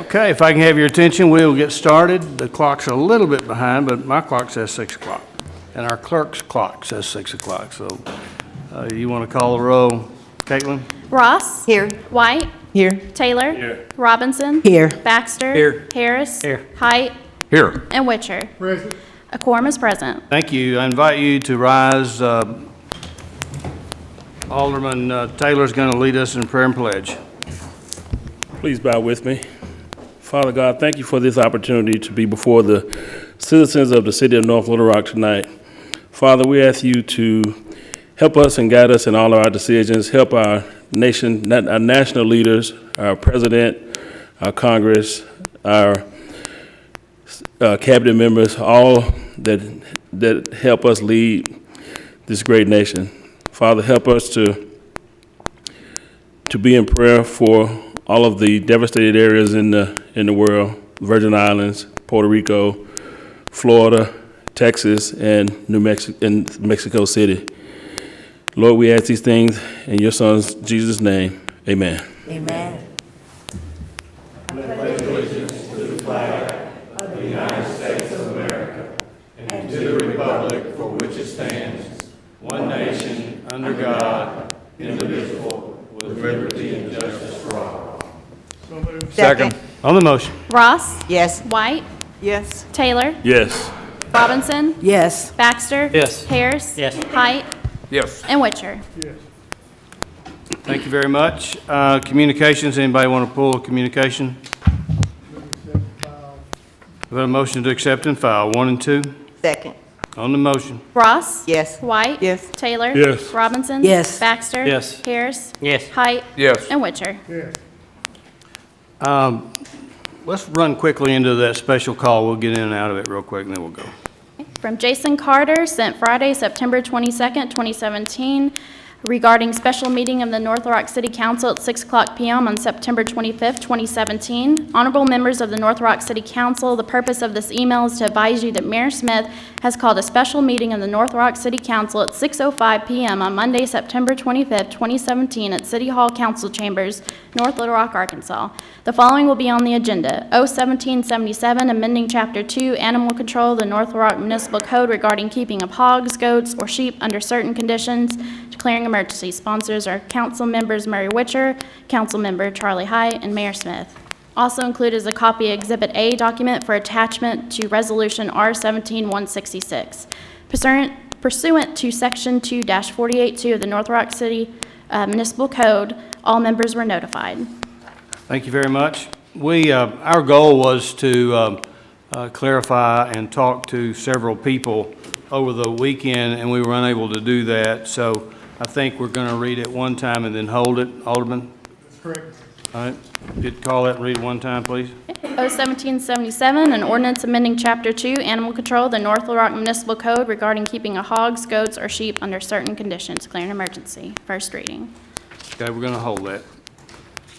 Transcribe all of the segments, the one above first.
Okay, if I can have your attention, we'll get started. The clock's a little bit behind, but my clock says 6 o'clock, and our clerk's clock says 6 o'clock. So you want to call the roll, Caitlin? Ross. Here. White. Here. Taylor. Here. Robinson. Here. Baxter. Here. Harris. Here. Height. Here. And Witcher. Present. A quorum is present. Thank you. I invite you to rise. Alderman Taylor's going to lead us in prayer and pledge. Please bow with me. Father God, thank you for this opportunity to be before the citizens of the city of North Little Rock tonight. Father, we ask you to help us and guide us in all of our decisions. Help our nation, our national leaders, our president, our Congress, our cabinet members, all that help us lead this great nation. Father, help us to be in prayer for all of the devastated areas in the world, Virgin Islands, Puerto Rico, Florida, Texas, and Mexico City. Lord, we ask these things in your Son's Jesus' name. Amen. Amen. One nation, under God, indivisible, with liberty and justice for all. So moved. Second. On the motion. Ross. Yes. White. Yes. Taylor. Yes. Robinson. Yes. Baxter. Yes. Harris. Yes. Height. Yes. And Witcher. Yes. Thank you very much. Communications, anybody want to pull a communication? We have a motion to accept and file, 1 and 2. Second. On the motion. Ross. Yes. White. Yes. Taylor. Yes. Robinson. Yes. Baxter. Yes. Harris. Yes. Height. Yes. And Witcher. Yes. Let's run quickly into that special call. We'll get in and out of it real quick, and then we'll go. From Jason Carter, sent Friday, September 22nd, 2017, regarding special meeting of the North Little Rock City Council at 6 o'clock p.m. on September 25th, 2017. Honorable members of the North Little Rock City Council, the purpose of this email is to advise you that Mayor Smith has called a special meeting of the North Little Rock City Council at 6:05 p.m. on Monday, September 25th, 2017 at City Hall Council Chambers, North Little Rock, Arkansas. The following will be on the agenda: O-1777, amending Chapter 2, Animal Control of the North Little Rock Municipal Code regarding keeping of hogs, goats, or sheep under certain conditions, declaring emergency. Sponsors are Council Members Murray Witcher, Council Member Charlie Height, and Mayor Smith. Also included is a copy of Exhibit A document for attachment to Resolution R-17-166. Pursuant to Section 2-482 of the North Rock City Municipal Code, all members were notified. Thank you very much. Our goal was to clarify and talk to several people over the weekend, and we were unable to do that. So I think we're going to read it one time and then hold it. Alderman? That's correct. All right. Could call that and read it one time, please? O-1777, an ordinance amending Chapter 2, Animal Control of the North Little Rock Municipal Code regarding keeping of hogs, goats, or sheep under certain conditions, declaring an emergency. First reading. Okay, we're going to hold that.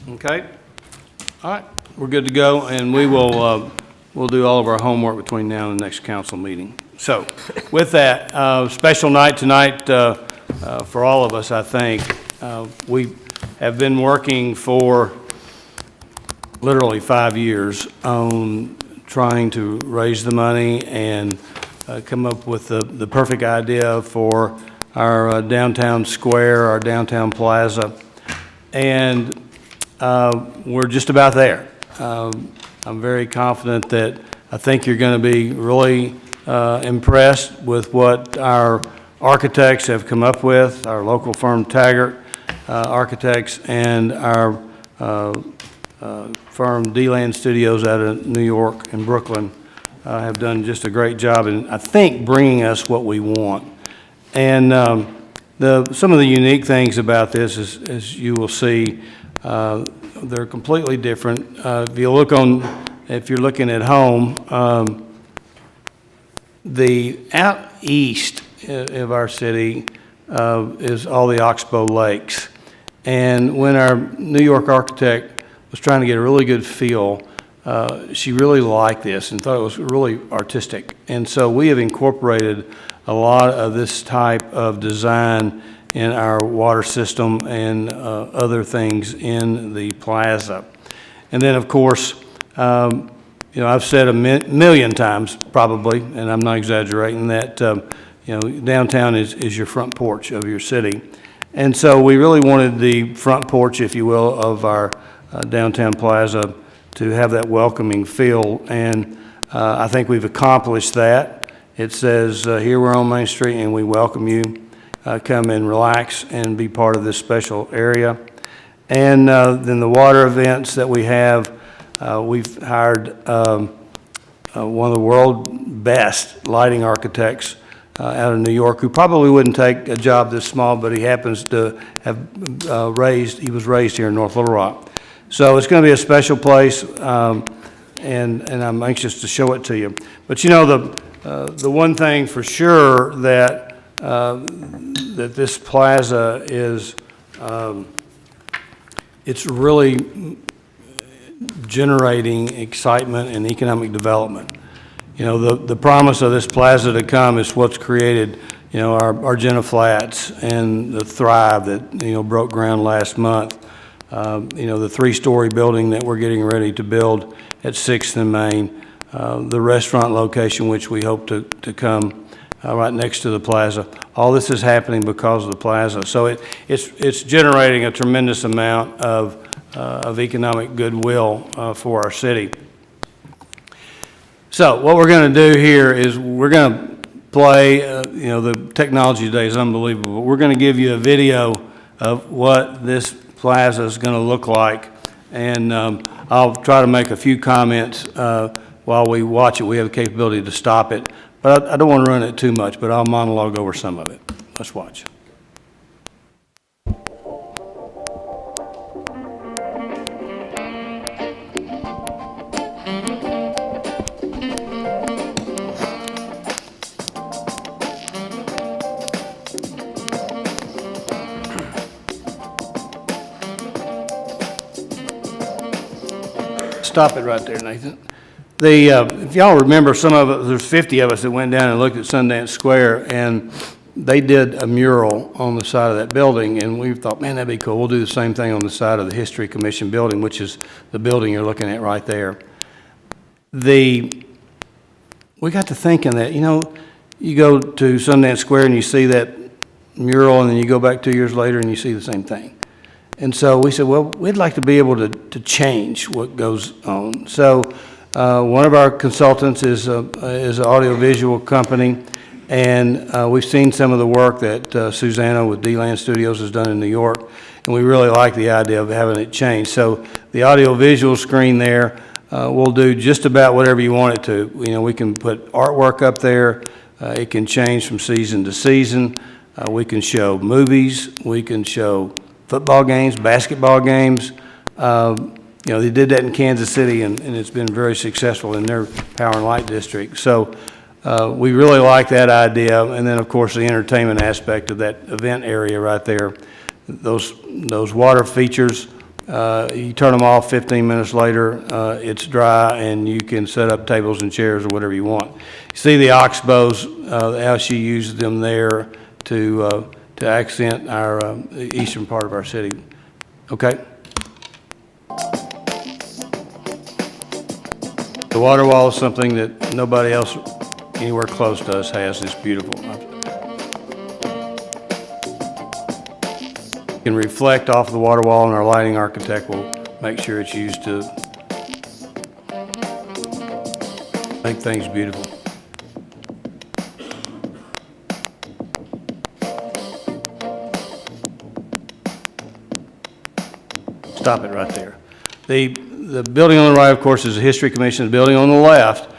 Okay? All right, we're good to go, and we'll do all of our homework between now and the next council meeting. So, with that, special night tonight for all of us, I think. We have been working for literally 5 years on trying to raise the money and come up with the perfect idea for our downtown square, our downtown plaza, and we're just about there. I'm very confident that I think you're going to be really impressed with what our architects have come up with, our local firm Taggart Architects, and our firm D-Land Studios out of New York and Brooklyn have done just a great job in, I think, bringing us what we want. And some of the unique things about this is, as you will see, they're completely different. If you're looking at home, the out east of our city is all the Oxbow Lakes. And when our New York architect was trying to get a really good feel, she really liked this and thought it was really artistic. And so we have incorporated a lot of this type of design in our water system and other things in the plaza. And then, of course, you know, I've said a million times probably, and I'm not exaggerating, that, you know, downtown is your front porch of your city. And so we really wanted the front porch, if you will, of our downtown plaza to have that welcoming feel. And I think we've accomplished that. It says, here we're on Main Street and we welcome you. Come and relax and be part of this special area. And then the water events that we have, we've hired one of the world's best lighting architects out of New York, who probably wouldn't take a job this small, but he happens to have he was raised here in North Little Rock. So it's going to be a special place, and I'm anxious to show it to you. But you know, the one thing for sure that this plaza is, it's really generating excitement and economic development. You know, the promise of this plaza to come is what's created, you know, our Argenta Flats and the Thrive that, you know, broke ground last month. You know, the 3-story building that we're getting ready to build at 6th and Main, the restaurant location, which we hope to come right next to the plaza. All this is happening because of the plaza. So it's generating a tremendous amount of economic goodwill for our city. So what we're going to do here is we're going to play, you know, the technology today is unbelievable. We're going to give you a video of what this plaza is going to look like. And I'll try to make a few comments while we watch it. We have the capability to stop it. But I don't want to run it too much, but I'll monologue over some of it. Let's watch. Stop it right there, Nathan. If y'all remember, some of us, there's 50 of us that went down and looked at Sundance Square, and they did a mural on the side of that building, and we thought, man, that'd be cool. We'll do the same thing on the side of the History Commission building, which is the building you're looking at right there. We got to thinking that, you know, you go to Sundance Square and you see that mural, and then you go back 2 years later and you see the same thing. And so we said, well, we'd like to be able to change what goes on. So one of our consultants is an audiovisual company, and we've seen some of the work that Susanna with D-Land Studios has done in New York, and we really like the idea of having it changed. So the audiovisual screen there will do just about whatever you want it to. You know, we can put artwork up there. It can change from season to season. We can show movies. We can show football games, basketball games. You know, they did that in Kansas City, and it's been very successful in their Power and Light district. So we really like that idea. And then, of course, the entertainment aspect of that event area right there. Those water features, you turn them off 15 minutes later, it's dry, and you can set up tables and chairs or whatever you want. You see the oxbows, how she uses them there to accent our eastern part of our city. Okay? The water wall is something that nobody else anywhere close to us has. It's beautiful. You can reflect off the water wall, and our lighting architect will make sure it's used to make things beautiful. Stop it right there. The building on the right, of course, is the History Commission. The building on the left,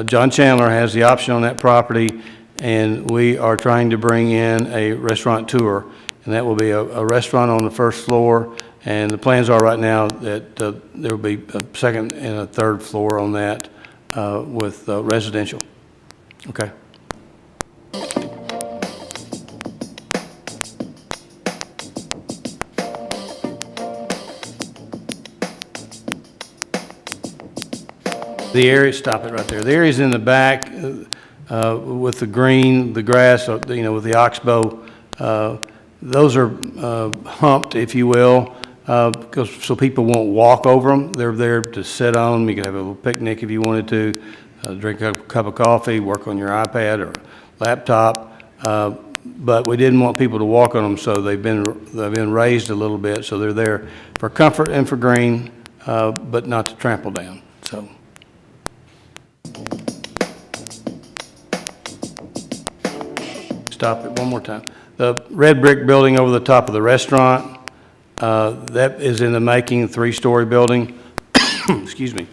John Chandler has the option on that property, and we are trying to bring in a restaurant tour, and that will be a restaurant on the first floor, and the plans are right now that there will be a second and a third floor on that with residential. Okay. The area, stop it right there. The areas in the back with the green, the grass, you know, with the oxbow, those are humped, if you will. because, so people won't walk over them. They're there to sit on. You can have a little picnic if you wanted to, drink a cup of coffee, work on your iPad or laptop. But we didn't want people to walk on them, so they've been raised a little bit, so they're there for comfort and for green, but not to trample down, so. Stop it one more time. The red brick building over the top of the restaurant, that is in the making, 3-story building. Excuse me.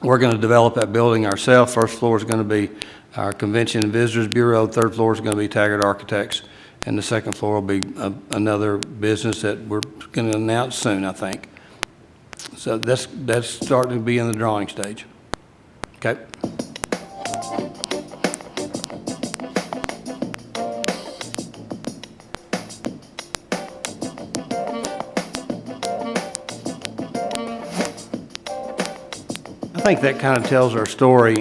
We're going to develop that building ourselves. First floor is going to be our Convention and Visitors Bureau. Third floor is going to be Taggart Architects. And the second floor will be another business that we're going to announce soon, I think. So that's starting to be in the drawing stage. Okay? I think that kind of tells our story.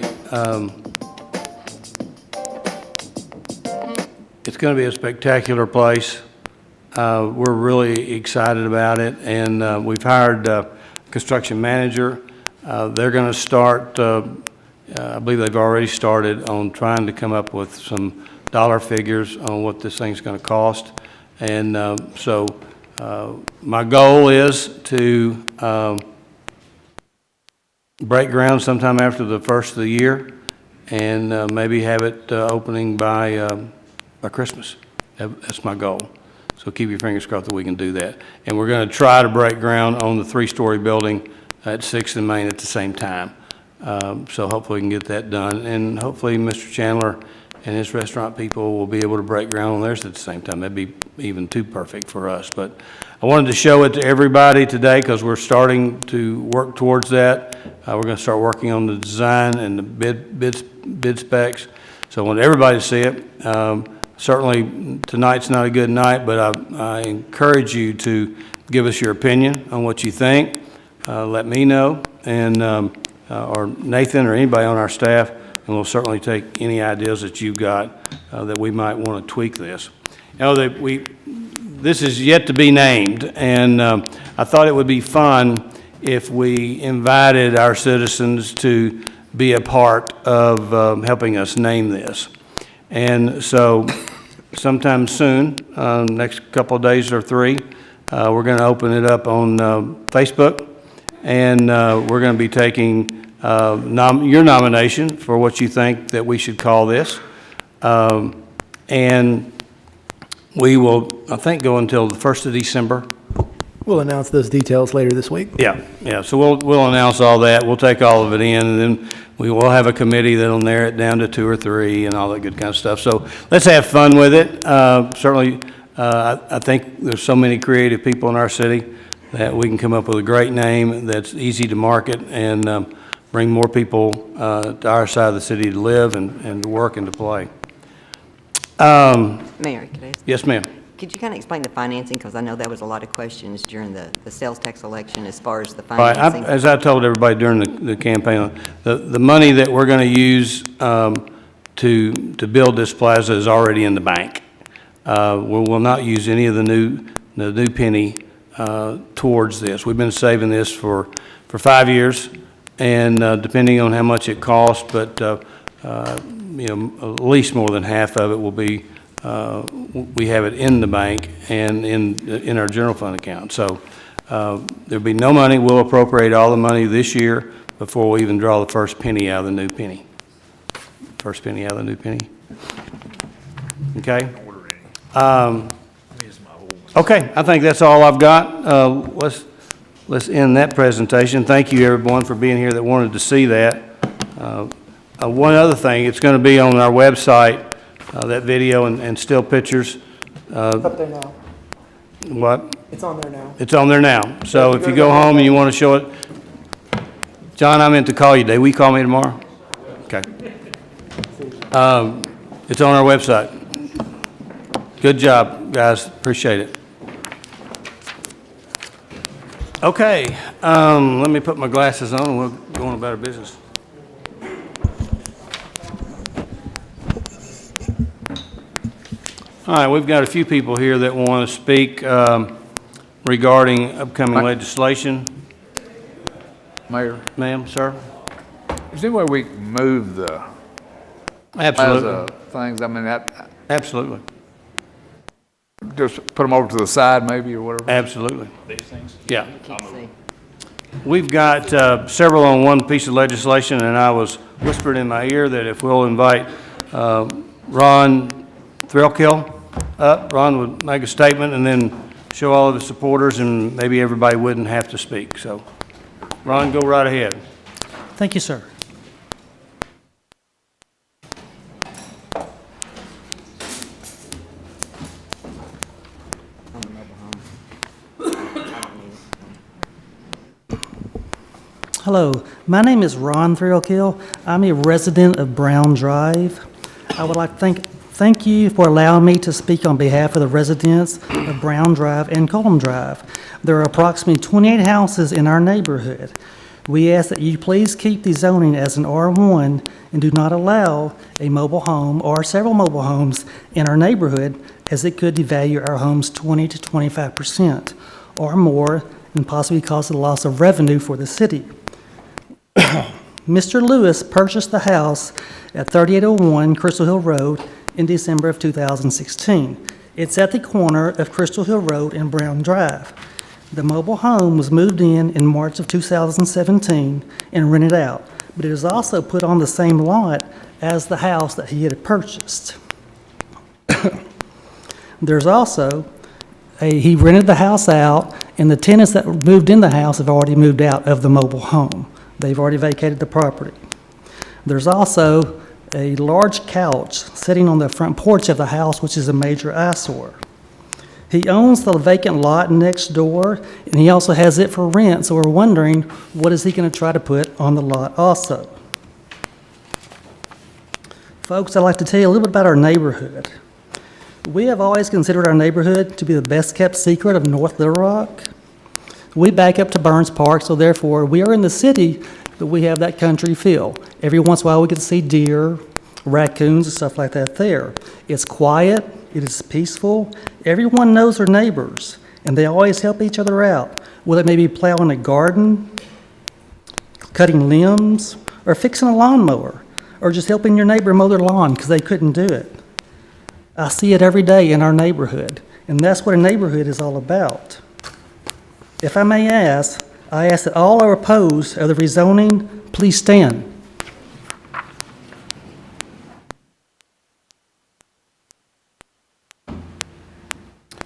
It's going to be a spectacular place. We're really excited about it, and we've hired a construction manager. They're going to start, I believe they've already started on trying to come up with some dollar figures on what this thing's going to cost. And so my goal is to break ground sometime after the first of the year, and maybe have it opening by Christmas. That's my goal. So keep your fingers crossed that we can do that. And we're going to try to break ground on the 3-story building at 6th and Main at the same time. So hopefully we can get that done. And hopefully Mr. Chandler and his restaurant people will be able to break ground on theirs at the same time. That'd be even too perfect for us. But I wanted to show it to everybody today because we're starting to work towards that. We're going to start working on the design and the bid specs. So I want everybody to see it. Certainly tonight's not a good night, but I encourage you to give us your opinion on what you think. Let me know, and or Nathan or anybody on our staff, and we'll certainly take any ideas that you've got that we might want to tweak this. You know, this is yet to be named, and I thought it would be fun if we invited our citizens to be a part of helping us name this. And so sometime soon, next couple of days or 3, we're going to open it up on Facebook, and we're going to be taking your nomination for what you think that we should call this. And we will, I think, go until the 1st of December. We'll announce those details later this week. Yeah, so we'll announce all that, we'll take all of it in, and then we will have a committee that'll narrow it down to 2 or 3 and all that good kind of stuff. So let's have fun with it. Certainly, I think there's so many creative people in our city that we can come up with a great name that's easy to market and bring more people to our side of the city to live and to work and to play. Mayor, could I ask? Yes, ma'am. Could you kind of explain the financing? Because I know there was a lot of questions during the sales tax election as far as the Right, financing. as I told everybody during the campaign, the money that we're going to use to build this plaza is already in the bank. We will not use any of the new penny towards this. We've been saving this for 5 years, and depending on how much it costs, but you know, at least more than half of it will be. We have it in the bank and in our general fund account. So there'll be no money. We'll appropriate all the money this year before we even draw the first penny out of the new penny. First penny out of the new penny. Okay? Okay, I think that's all I've got. Let's end that presentation. Thank you, everyone, for being here that wanted to see that. One other thing, it's going to be on our website. That video and still pictures. Up there now. What? It's on there now. It's on there now. So if you go home and you want to show it, John, I meant to call you today. Will you call me tomorrow? Okay. It's on our website. Good job, guys. Appreciate it. Okay. Let me put my glasses on and we'll go on about our business. All right, we've got a few people here that want to speak. regarding upcoming legislation. Mayor, Ma'am, sir? is there any way we can move the Absolutely. things? I mean, Absolutely. just put them over to the side maybe or whatever? Absolutely. These things? Yeah. See. We've got several on one piece of legislation, and I was whispered in my ear that if we'll invite Ron Threlkill up, Ron would make a statement and then show all of his supporters, and maybe everybody wouldn't have to speak. So, Ron, go right ahead. Thank you, sir. On the mobile home. I don't need it. Hello, my name is Ron Threlkill. I'm a resident of Brown Drive. I would like to thank you for allowing me to speak on behalf of the residents of Brown Drive and Colm Drive. There are approximately 28 houses in our neighborhood. We ask that you please keep the zoning as an R1 and do not allow a mobile home or several mobile homes in our neighborhood, as it could devalue our homes 20 to 25% or more and possibly cause a loss of revenue for the city. Mr. Lewis purchased the house at 3801 Crystal Hill Road in December of 2016. It's at the corner of Crystal Hill Road and Brown Drive. The mobile home was moved in March of 2017 and rented out, but it is also put on the same lot as the house that he had purchased. There's also he rented the house out, and the tenants that moved in the house have already moved out of the mobile home. They've already vacated the property. There's also a large couch sitting on the front porch of the house, which is a major eyesore. He owns the vacant lot next door, and he also has it for rent, so we're wondering, what is he going to try to put on the lot also? Folks, I'd like to tell you a little bit about our neighborhood. We have always considered our neighborhood to be the best-kept secret of North Little Rock. We back up to Burns Park, so therefore, we are in the city, but we have that country feel. Every once in a while, we get to see deer, raccoons, and stuff like that there. It's quiet, it is peaceful, everyone knows their neighbors, and they always help each other out, whether it may be plowing a garden, cutting limbs, or fixing a lawnmower, or just helping your neighbor mow their lawn because they couldn't do it. I see it every day in our neighborhood, and that's what a neighborhood is all about. If I may ask, I ask that all are opposed of the rezoning, please stand.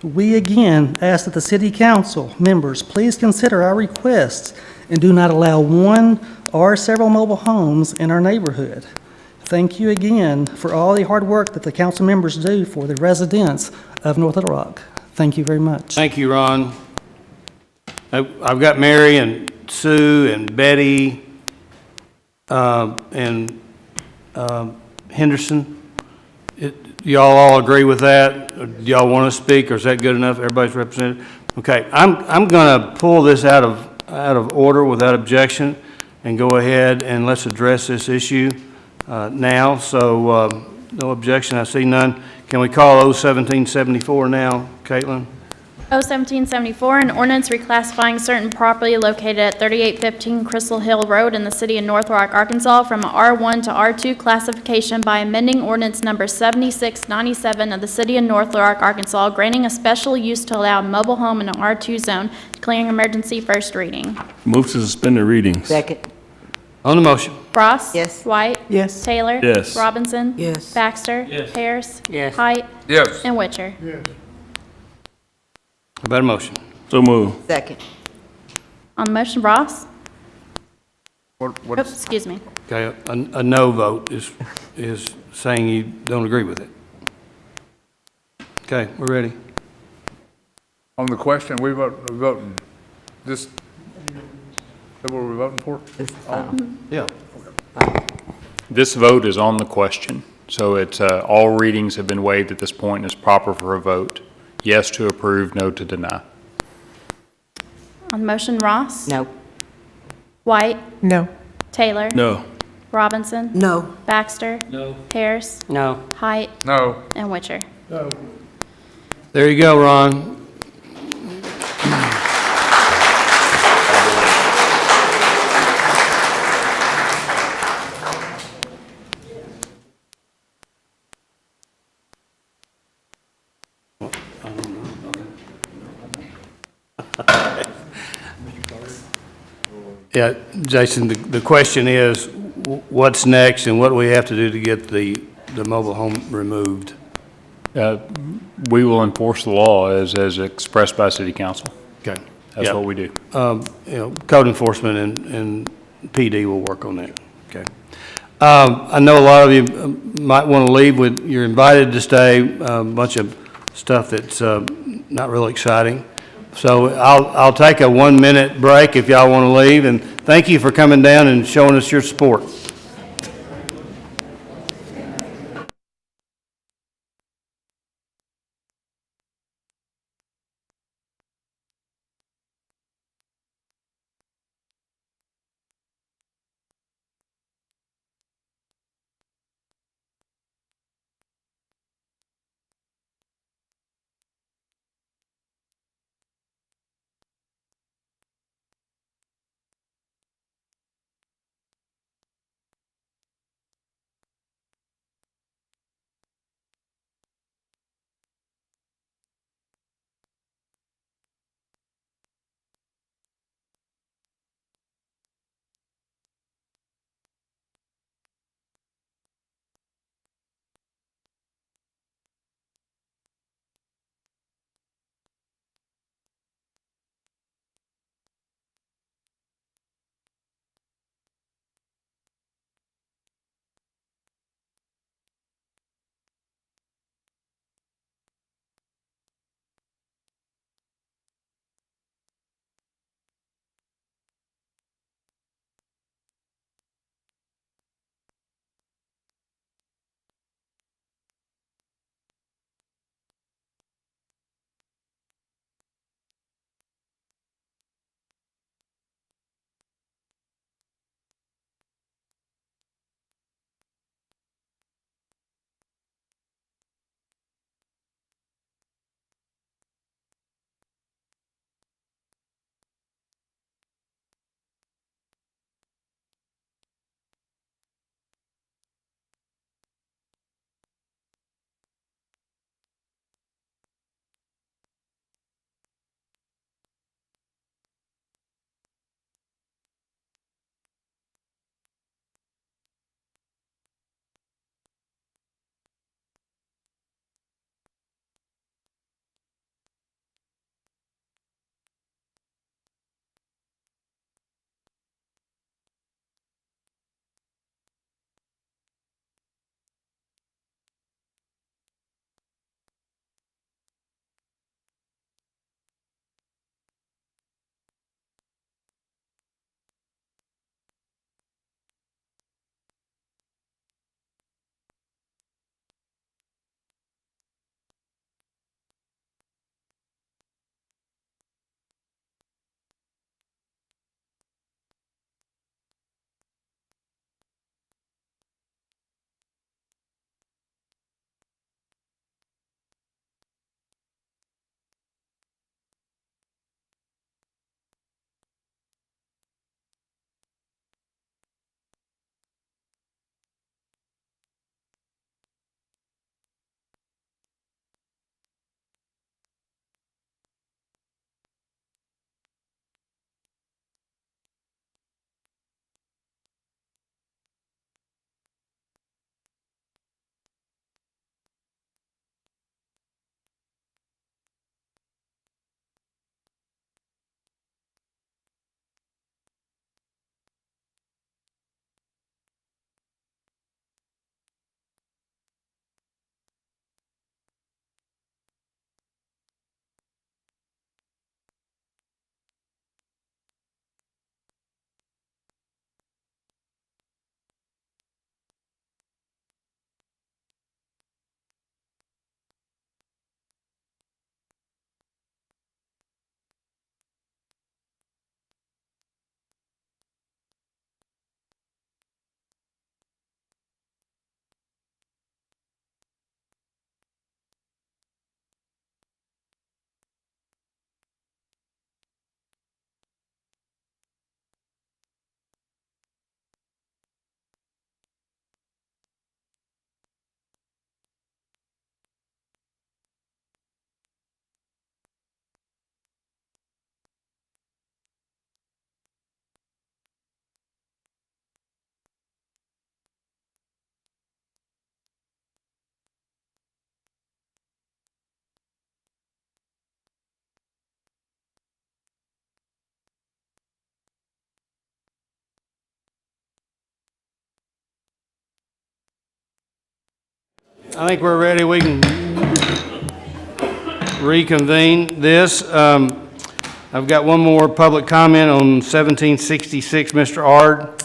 We again ask that the city council members please consider our requests and do not allow one or several mobile homes in our neighborhood. Thank you again for all the hard work that the council members do for the residents of North Little Rock. Thank you very much. Thank you, Ron. I've got Mary and Sue and Betty and Henderson. Y'all all agree with that? Or do y'all want to speak, or is that good enough? Everybody's represented? Okay, I'm going to pull this out of order without objection and go ahead and let's address this issue now. So no objection, I see none. Can we call 01774 now, Caitlin? 01774, an ordinance reclassifying certain property located at 3815 Crystal Hill Road in the city of North Rock, Arkansas from a R1 to R2 classification by amending ordinance number 7697 of the city of North Rock, Arkansas, granting a special use to allow a mobile home in an R2 zone, declaring emergency, first reading. Move to suspend the readings. Second. On the motion. Ross? Yes. White? Yes. Taylor? Yes. Robinson? Yes. Baxter? Yes. Harris? Yes. Height? Yes. And Witcher? How about a motion? So move. Second. On the motion, Ross? What, Oops, excuse me. Okay, a no vote is saying you don't agree with it. Okay, we're ready. on the question, we're voting, this, is that what we're voting for? This is final. Yeah. This vote is on the question, so it's, all readings have been waived at this point and it's proper for a vote. Yes to approve, no to deny. On the motion, Ross? No. White? No. Taylor? No. Robinson? No. Baxter? No. Harris? No. Height? No. And Witcher? There you go, Ron. Yeah, Jason, the question is, what's next and what do we have to do to get the mobile home removed? We will enforce the law as expressed by city council. Okay. That's Yeah. what we do. Code enforcement and PD will work on that. Okay. I know a lot of you might want to leave you're invited to stay, a bunch of stuff that's not really exciting. So I'll take a 1-minute break if y'all want to leave, and thank you for coming down and showing us your support. I think we're ready. We can reconvene this. I've got one more public comment on 1766. Mr. Ard,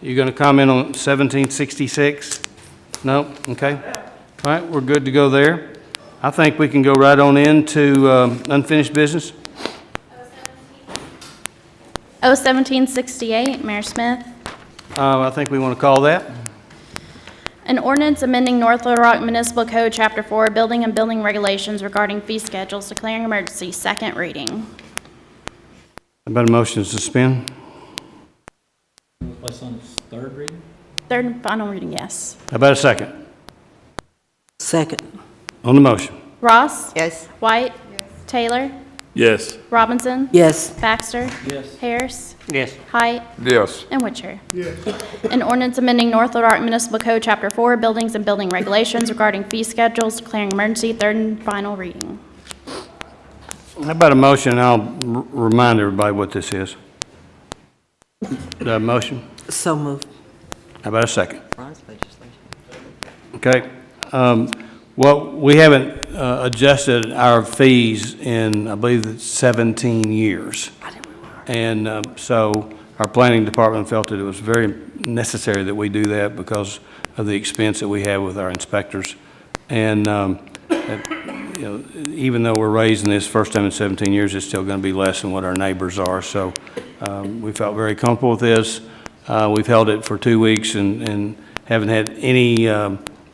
you going to comment on 1766? No? Okay. All right, we're good to go there. I think we can go right on into unfinished business. 1768, Mayor Smith. I think we want to call that. An ordinance amending North Little Rock Municipal Code, Chapter 4, Building and Building Regulations regarding fee schedules, declaring emergency, second reading. How about a motion to suspend? Place on third reading? Third and final reading, yes. How about a second? Second. On the motion. Ross? Yes? White? Taylor? Yes. Robinson? Yes. Baxter? Yes. Harris? Yes. Height? Yes. And Witcher. An ordinance amending North Little Rock Municipal Code, Chapter 4, Buildings and Building Regulations regarding fee schedules, declaring emergency, third and final reading. How about a motion, and I'll remind everybody what this is. Do I have a motion? So moved. How about a second? Ron's legislation. Okay. Well, we haven't adjusted our fees in, I believe it's 17 years. And so our planning department felt that it was very necessary that we do that because of the expense that we have with our inspectors. And you know, even though we're raising this first time in 17 years, it's still going to be less than what our neighbors are. So we felt very comfortable with this. We've held it for 2 weeks and haven't had any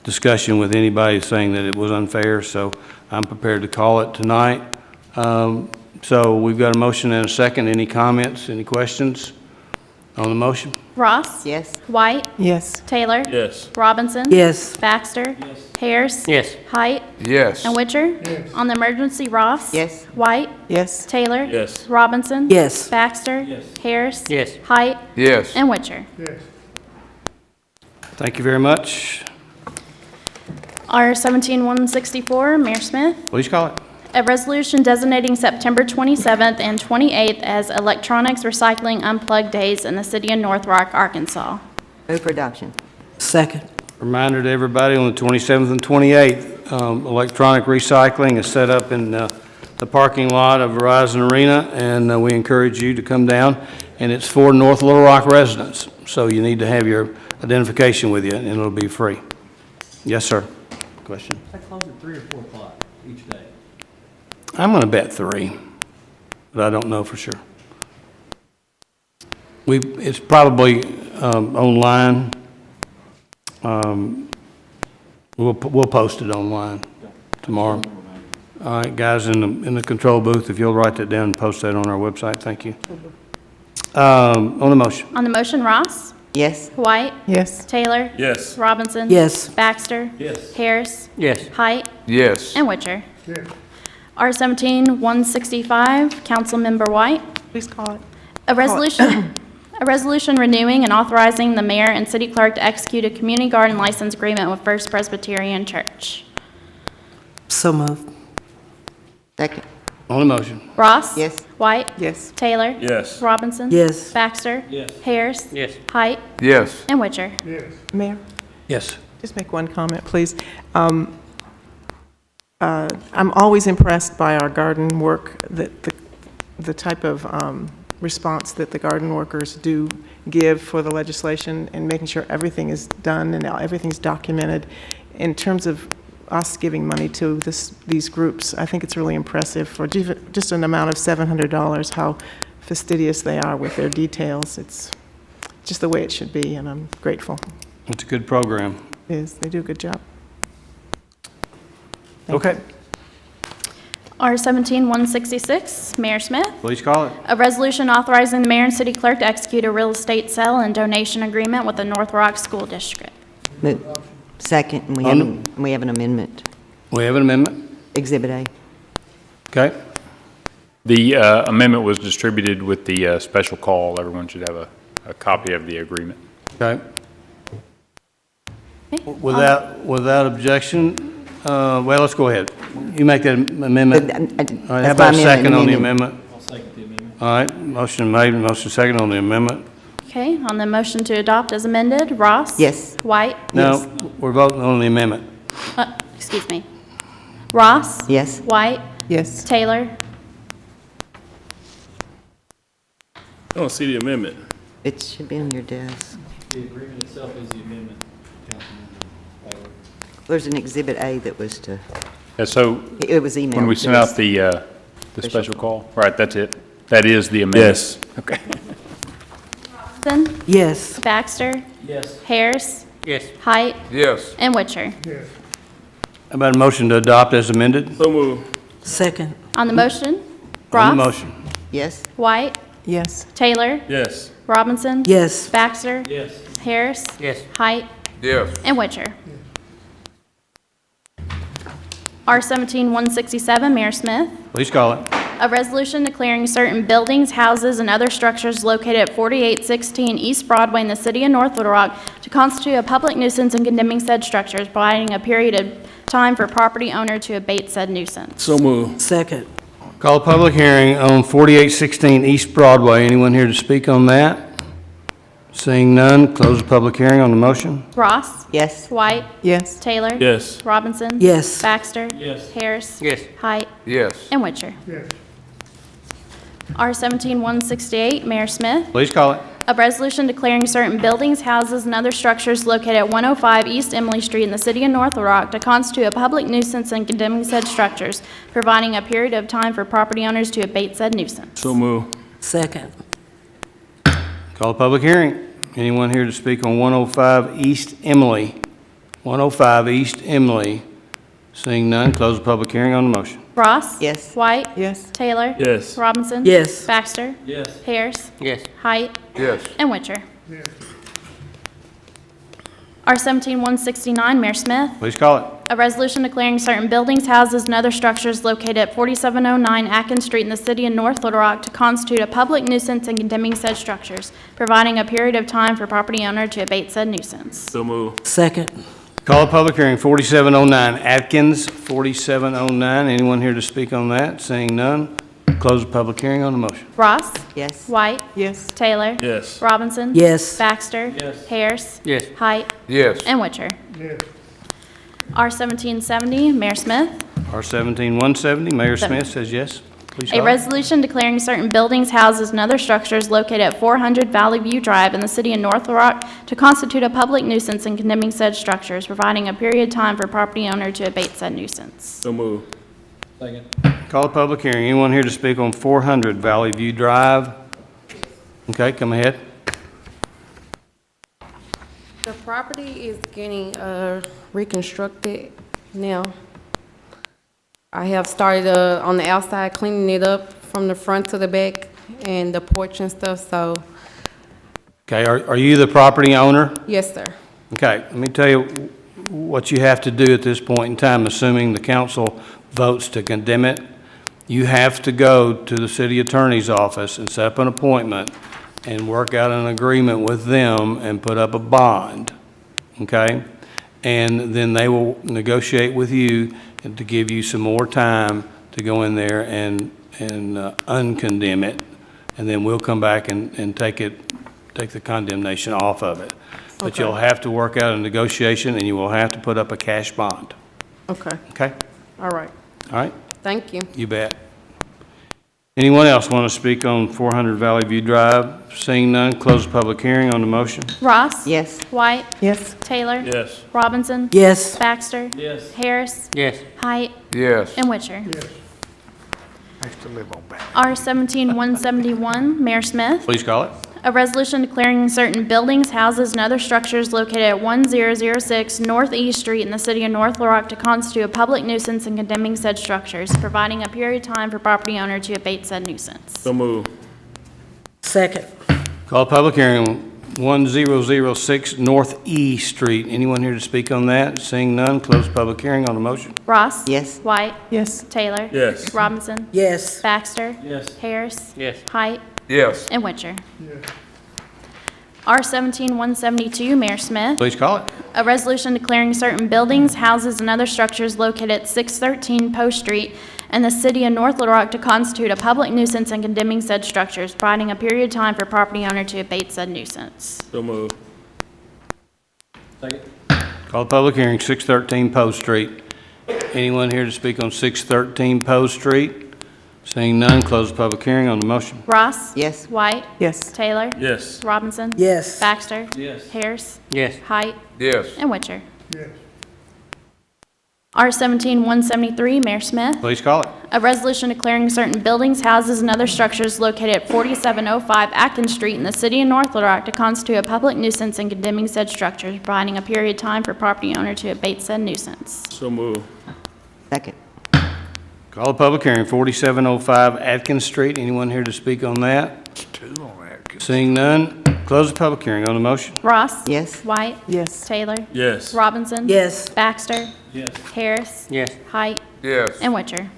discussion with anybody saying that it was unfair. So I'm prepared to call it tonight. So we've got a motion and a second. Any comments, any questions on the motion? Ross? Yes? White? Yes. Taylor? Yes. Robinson? Yes. Baxter? Harris? Yes. Height? Yes. And Witcher? On the emergency, Ross? Yes? White? Yes. Taylor? Yes. Robinson? Yes. Baxter? Yes. Harris? Yes. Height? Yes. And Witcher. Thank you very much. R 17-164, Mayor Smith. Please call it. A resolution designating September 27th and 28th as Electronics Recycling Unplugged Days in the city of North Rock, Arkansas. Move for adoption. Second. Reminder to everybody, on the 27th and 28th, electronic recycling is set up in the parking lot of Verizon Arena, and we encourage you to come down. And it's for North Little Rock residents, so you need to have your identification with you, and it'll be free. Yes, sir. Question? I close at 3 or 4 o'clock each day. I'm going to bet 3, but I don't know for sure. It's probably online. We'll post it online tomorrow. All right, guys in the control booth, if you'll write that down and post that on our website, thank you. On the motion. On the motion, Ross? Yes? White? Yes. Taylor? Yes. Robinson? Yes. Baxter? Yes. Harris? Yes. Height? Yes. And Witcher. R 17-165, Councilmember White. Please call it. A resolution renewing and authorizing the mayor and city clerk to execute a community garden license agreement with First Presbyterian Church. So moved. Second? On the motion. Ross? Yes? White? Yes. Taylor? Yes. Robinson? Yes. Baxter? Yes. Harris? Yes. Height? Yes. And Witcher. Mayor, Yes. just make one comment, please. I'm always impressed by our garden work, that the type of response that the garden workers do give for the legislation and making sure everything is done and everything's documented. In terms of us giving money to these groups, I think it's really impressive for just an amount of $700, how fastidious they are with their details. It's just the way it should be, and I'm grateful. It's a good program. It is, they do a good job. Okay. R 17-166, Mayor Smith. Please call it. A resolution authorizing the mayor and city clerk to execute a real estate sale and donation agreement with the North Rock School District. Move. Second, and we have an amendment. We have an amendment. Exhibit A. Okay. The amendment was distributed with the special call. Everyone should have a copy of the agreement. Okay. Okay. Without objection, well, let's go ahead. You make that amendment. All right, how That's about my a second on the amendment. amendment? I'll second the amendment. All right, motion made, motion second on the amendment. Okay, on the motion to adopt as amended, Ross? Yes. White? No, we're voting on the amendment. Excuse me. Ross? Yes. White? Yes. Taylor? I don't see the amendment. It should be on your desk. The agreement itself is the amendment, Councilmember Taylor. There's an Exhibit A that was to, And so it was emailed. when we to sent us. out the special call, right, that's it? That is the amendment? Yes. Okay. Robinson? Yes. Baxter? Yes. Harris? Yes. Height? Yes. And Witcher? How about a motion to adopt as amended? So move. Second. On the motion? On Ross? the motion. Yes. White? Yes. Taylor? Yes. Robinson? Yes. Baxter? Yes. Harris? Yes. Height? Yes. And Witcher? R-17-167, Mayor Smith. Please call it. A resolution declaring certain buildings, houses, and other structures located at 4816 East Broadway in the city of North Little Rock to constitute a public nuisance and condemning said structures, providing a period of time for property owner to abate said nuisance. So move. Second. Call a public hearing on 4816 East Broadway. Anyone here to speak on that? Seeing none, close the public hearing on the motion. Ross? Yes. White? Yes. Taylor? Yes. Robinson? Yes. Baxter? Yes. Harris? Yes. Height? Yes. And Witcher? R-17-168, Mayor Smith. Please call it. A resolution declaring certain buildings, houses, and other structures located at 105 East Emily Street in the city of North Little Rock to constitute a public nuisance and condemning said structures, providing a period of time for property owners to abate said nuisance. So move. Second. Call a public hearing. Anyone here to speak on 105 East Emily? 105 East Emily. Seeing none, close the public hearing on the motion. Ross? Yes. White? Yes. Taylor? Yes. Robinson? Yes. Baxter? Yes. Harris? Yes. Height? Yes. And Witcher? R-17-169, Mayor Smith. Please call it. A resolution declaring certain buildings, houses, and other structures located at 4709 Atkins Street in the city of North Little Rock to constitute a public nuisance and condemning said structures, providing a period of time for property owner to abate said nuisance. So move. Second. Call a public hearing, 4709 Atkins, 4709. Anyone here to speak on that? Seeing none, close the public hearing on the motion. Ross? Yes. White? Yes. Taylor? Yes. Robinson? Yes. Baxter? Yes. Harris? Yes. Height? Yes. And Witcher? R-1770, Mayor Smith. R-17-170, Mayor Smith says yes. Please A call it. resolution declaring certain buildings, houses, and other structures located at 400 Valley View Drive in the city of North Little Rock to constitute a public nuisance and condemning said structures, providing a period of time for property owner to abate said nuisance. So move. Second. Call a public hearing. Anyone here to speak on 400 Valley View Drive? Okay, come ahead. The property is getting reconstructed now. I have started on the outside cleaning it up from the front to the back and the porch and stuff, so, Okay, are you the property owner? yes, sir. Okay, let me tell you what you have to do at this point in time, assuming the council votes to condemn it. You have to go to the city attorney's office and set up an appointment and work out an agreement with them and put up a bond, okay? And then they will negotiate with you and to give you some more time to go in there and uncondemn it. And then we'll come back and take the condemnation off of it. But Okay. you'll have to work out a negotiation and you will have to put up a cash bond, Okay. okay? All right. All right, Thank you. you bet. Anyone else want to speak on 400 Valley View Drive? Seeing none, close the public hearing on the motion. Ross? Yes. White? Yes. Taylor? Yes. Robinson? Yes. Baxter? Yes. Harris? Yes. Height? Yes. And Witcher? I used to live on back. R-17-171, Mayor Smith. Please call it. A resolution declaring certain buildings, houses, and other structures located at 1006 Northeast Street in the city of North Little Rock to constitute a public nuisance and condemning said structures, providing a period of time for property owner to abate said nuisance. So move. Second. Call a public hearing on 1006 Northeast Street. Anyone here to speak on that? Seeing none, close the public hearing on the motion. Ross? Yes. White? Yes. Taylor? Yes. Robinson? Yes. Baxter? Yes. Harris? Yes. Height? Yes. And Witcher? R-17-172, Mayor Smith. Please call it. A resolution declaring certain buildings, houses, and other structures located at 613 Post Street in the city of North Little Rock to constitute a public nuisance and condemning said structures, providing a period of time for property owner to abate said nuisance. So move. Second. Call the public hearing, 613 Post Street. Anyone here to speak on 613 Post Street? Seeing none, close the public hearing on the motion. Ross? Yes. White? Yes. Taylor? Yes. Robinson? Yes. Baxter? Yes. Harris? Yes. Height? Yes. And Witcher? R17-173, Mayor Smith. Please call it. A resolution declaring certain buildings, houses, and other structures located at 4705 Atkins Street in the city of North Little Rock to constitute a public nuisance and condemning said structures, providing a period of time for property owner to abate said nuisance. So move. Second. Call the public hearing, 4705 Atkins Street. Anyone here to speak on that? It's two on that. Seeing none, close the public hearing on the motion. Ross? Yes. White? Yes. Taylor? Yes. Robinson? Yes. Baxter? Yes. Harris? Yes. Height? Yes. And Witcher?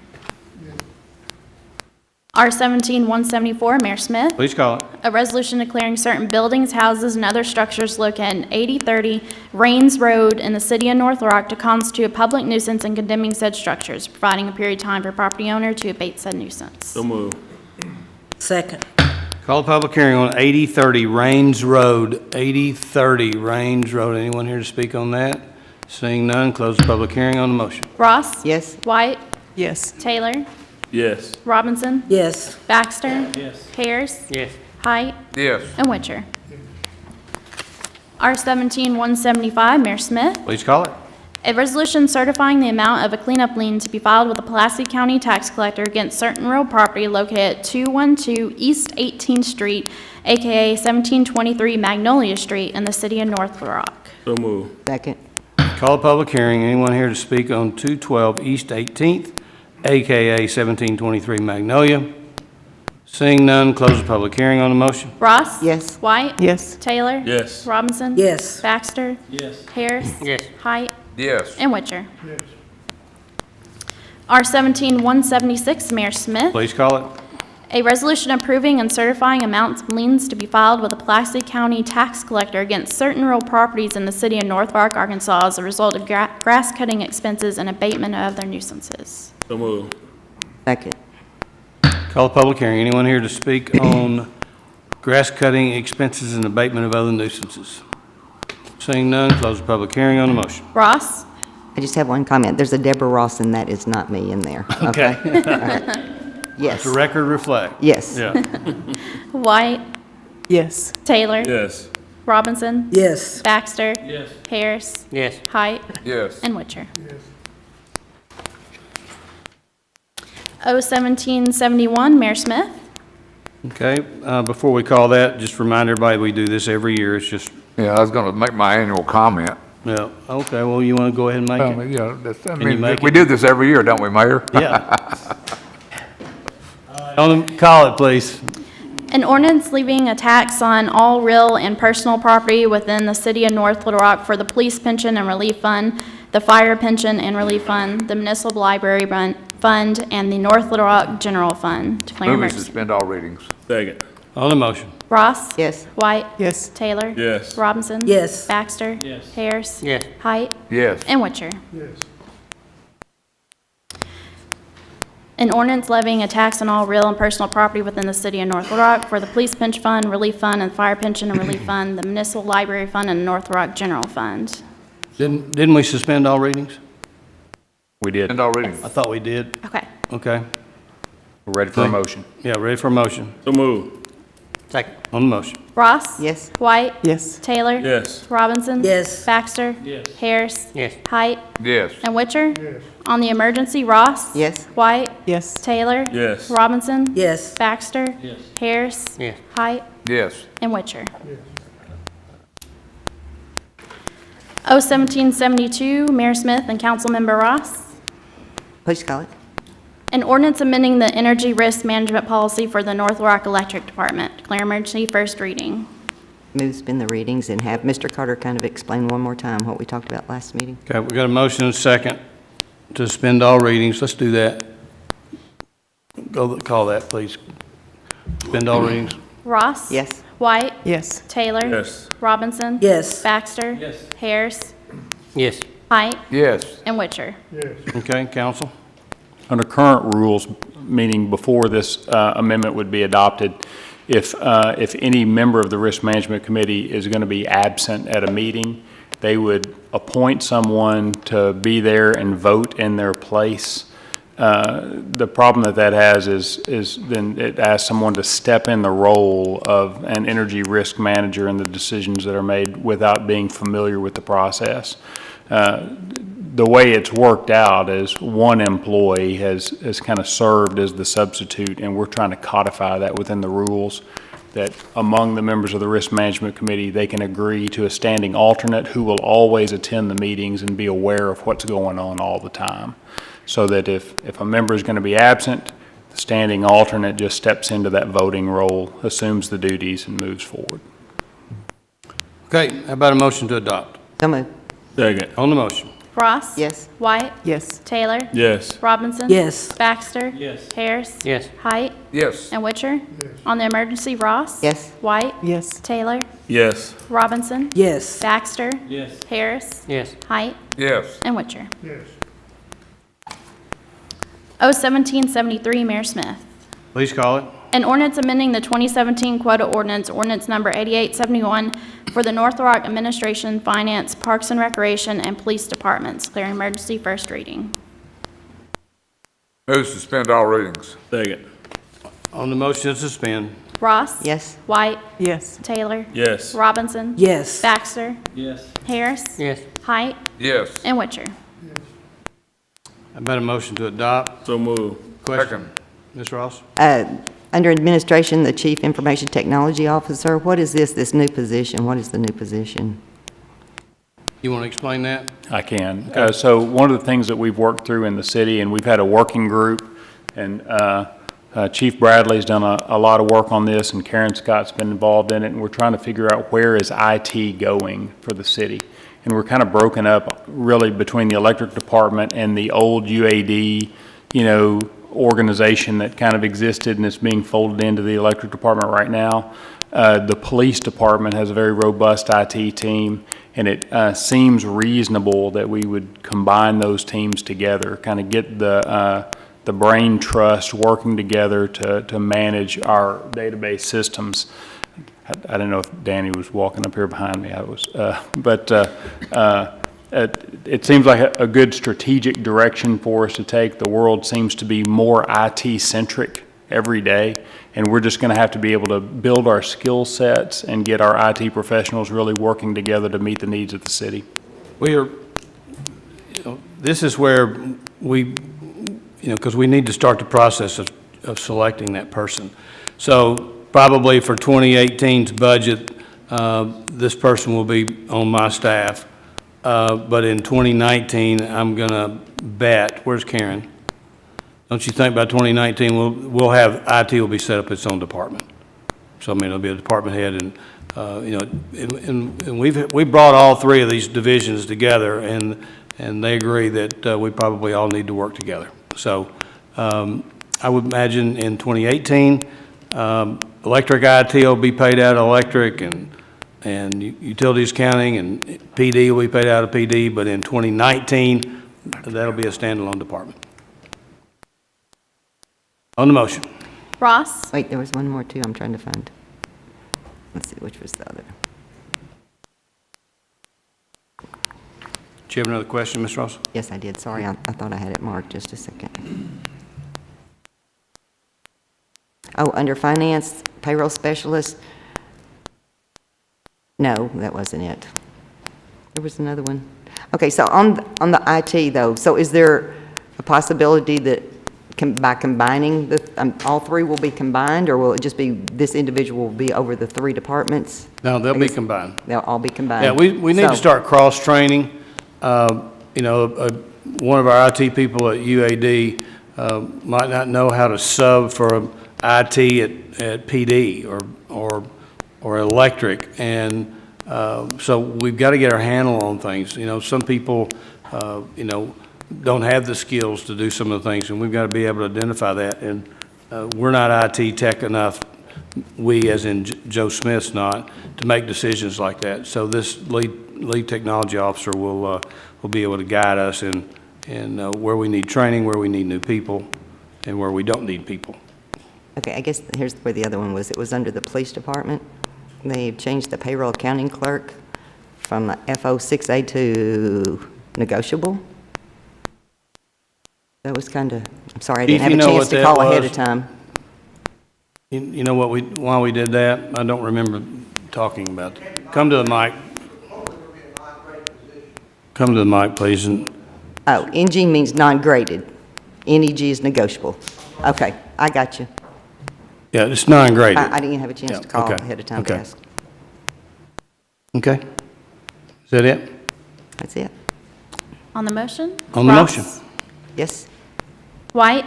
R17-174, Mayor Smith. Please call it. A resolution declaring certain buildings, houses, and other structures located at 8030 Rains Road in the city of North Little Rock to constitute a public nuisance and condemning said structures, providing a period of time for property owner to abate said nuisance. So move. Second. Call the public hearing on 8030 Rains Road. 8030 Rains Road. Anyone here to speak on that? Seeing none, close the public hearing on the motion. Ross? Yes. White? Yes. Taylor? Yes. Robinson? Yes. Baxter? Yes. Harris? Yes. Height? Yes. And Witcher? R17-175, Mayor Smith. Please call it. A resolution certifying the amount of a cleanup lien to be filed with the Pulaski County Tax Collector against certain real property located at 212 East 18th Street, AKA 1723 Magnolia Street in the city of North Little Rock. So move. Second. Call the public hearing. Anyone here to speak on 212 East 18th, AKA 1723 Magnolia? Seeing none, close the public hearing on the motion. Ross? Yes. White? Yes. Taylor? Yes. Robinson? Yes. Baxter? Yes. Harris? Yes. Height? Yes. And Witcher? R17-176, Mayor Smith. Please call it. A resolution approving and certifying amounts of liens to be filed with the Pulaski County Tax Collector against certain real properties in the city of North Rock, Arkansas as a result of grass cutting expenses and abatement of other nuisances. So move. Second. Call the public hearing. Anyone here to speak on grass cutting expenses and abatement of other nuisances? Seeing none, close the public hearing on the motion. Ross? I just have one comment. There's a Deborah Ross, and that is not me in there. Okay? All right. Yes. The record reflect. Yes. Yeah. White? Yes. Taylor? Yes. Robinson? Yes. Baxter? Yes. Harris? Yes. Height? Yes. And Witcher? 01771, Mayor Smith. Okay, before we call that, just remind everybody we do this every year. It's just, Yeah, I was gonna make my annual comment. yeah, okay, well, you want to go ahead and make I it? mean, you know, that's, I you mean, make we it? do this every year, don't we, Mayor? Yeah. Call it, please. An ordinance levying a tax on all real and personal property within the city of North Little Rock for the police pension and relief fund, the fire pension and relief fund, the municipal library fund, and the North Little Rock general fund. Declaring Move to emergency. suspend all readings. Second. On the motion. Ross? Yes. White? Yes. Taylor? Yes. Robinson? Yes. Baxter? Yes. Harris? Yes. Height? Yes. And Witcher? An ordinance levying a tax on all real and personal property within the city of North Little Rock for the police pension fund, relief fund, and fire pension and relief fund, the municipal library fund, and the North Little Rock general fund. Didn't we suspend all readings? We did. Suspend all readings. I thought we did. Okay. Okay, We're ready for a motion. yeah, ready for a motion. So move. Second. On the motion. Ross? Yes. White? Yes. Taylor? Yes. Robinson? Yes. Baxter? Yes. Harris? Yes. Height? Yes. And Witcher? On the emergency, Ross? Yes. White? Yes. Taylor? Yes. Robinson? Yes. Baxter? Yes. Harris? Yes. Height? Yes. And Witcher? 01772, Mayor Smith and Councilmember Ross. Please call it. An ordinance amending the energy risk management policy for the North Little Rock Electric Department. Declare emergency, first reading. Move to suspend the readings and have Mr. Carter kind of explain one more time what we talked about last meeting. Okay, we got a motion and a second to suspend all readings. Let's do that. Call that, please. Suspend all readings. Ross? Yes. White? Yes. Taylor? Yes. Robinson? Yes. Baxter? Yes. Harris? Yes. Height? Yes. And Witcher? Okay, council? Under current rules, meaning before this amendment would be adopted, if any member of the Risk Management Committee is going to be absent at a meeting, they would appoint someone to be there and vote in their place. The problem that has is then it asks someone to step in the role of an energy risk manager in the decisions that are made without being familiar with the process. The way it's worked out is one employee has kind of served as the substitute, and we're trying to codify that within the rules, that among the members of the Risk Management Committee, they can agree to a standing alternate who will always attend the meetings and be aware of what's going on all the time. So that if a member is going to be absent, the standing alternate just steps into that voting role, assumes the duties, and moves forward. Okay, how about a motion to adopt? So moved. Second. On the motion. Ross? Yes. White? Yes. Taylor? Yes. Robinson? Yes. Baxter? Yes. Harris? Yes. Height? Yes. And Witcher? On the emergency, Ross? Yes. White? Yes. Taylor? Yes. Robinson? Yes. Baxter? Yes. Harris? Yes. Height? Yes. And Witcher? Yes. 01773, Mayor Smith. Please call it. An ordinance amending the 2017 quota ordinance, ordinance number 8871, for the North Rock Administration, Finance, Parks and Recreation, and Police Departments, declaring emergency, first reading. Move to suspend all readings. Second. On the motion to suspend. Ross? Yes. White? Yes. Taylor? Yes. Robinson? Yes. Baxter? Yes. Harris? Yes. Height? Yes. And Witcher? How about a motion to adopt? So move. Question. Second. Ms. Ross? Under administration, the Chief Information Technology Officer, what is this new position? What is the new position? You want to explain that? I can. So one of the things that we've worked through in the city, and we've had a working group, and Chief Bradley's done a lot of work on this, and Karen Scott's been involved in it, and we're trying to figure out where is IT going for the city. And we're kind of broken up really between the electric department and the old UAD, organization that kind of existed and is being folded into the electric department right now. The police department has a very robust IT team, and it seems reasonable that we would combine those teams together, kind of get the brain trust working together to manage our database systems. I didn't know if Danny was walking up here behind me. I was, it seems like a good strategic direction for us to take. The world seems to be more IT-centric every day, and we're just going to have to be able to build our skill sets and get our IT professionals really working together to meet the needs of the city. This is where we, because we need to start the process of selecting that person. So probably for 2018's budget, this person will be on my staff. But in 2019, I'm going to bet, where's Karen? Don't you think by 2019, we'll have, IT will be set up its own department? So, I mean, it'll be a department head, and we brought all three of these divisions together, and they agree that we probably all need to work together. So, I would imagine in 2018, electric IT will be paid out of electric, and utilities accounting and PD will be paid out of PD, but in 2019, that'll be a standalone department. On the motion. Ross? Wait, there was one more too I'm trying to find. Let's see, which was the other? Do you have another question, Ms. Ross? Yes, I did. Sorry, I thought I had it marked. Just a second. Oh, under finance, payroll specialist. No, that wasn't it. There was another one. Okay, so on the IT though, so is there a possibility that by combining all three will be combined, or will it just be this individual will be over the three departments? No, they'll be combined. They'll all be combined. Yeah, we need to So- start cross-training. One of our IT people at UAD might not know how to sub for IT at PD or electric, and so we've got to get our handle on things. Some people, don't have the skills to do some of the things, and we've got to be able to identify that, and we're not IT tech enough, we as in Joe Smith's not, to make decisions like that. So this lead technology officer will be able to guide us in where we need training, where we need new people, and where we don't need people. Okay, I guess here's where the other one was. It was under the police department. They've changed the payroll accounting clerk from the FO6A to negotiable. That was kind of, I'm sorry, I didn't If have you a know chance what to that call ahead was. of time. You know what why we did that? I don't remember talking about that. Come to the mic. Come to the mic, please, and Oh, NG means non-graded. NEG is negotiable. Okay, I got you. yeah, it's non-graded. I didn't have a chance Yeah, to call okay, ahead of time to okay. ask. Okay? Is that it? That's it. On the motion? On the Ross? motion? Yes? White?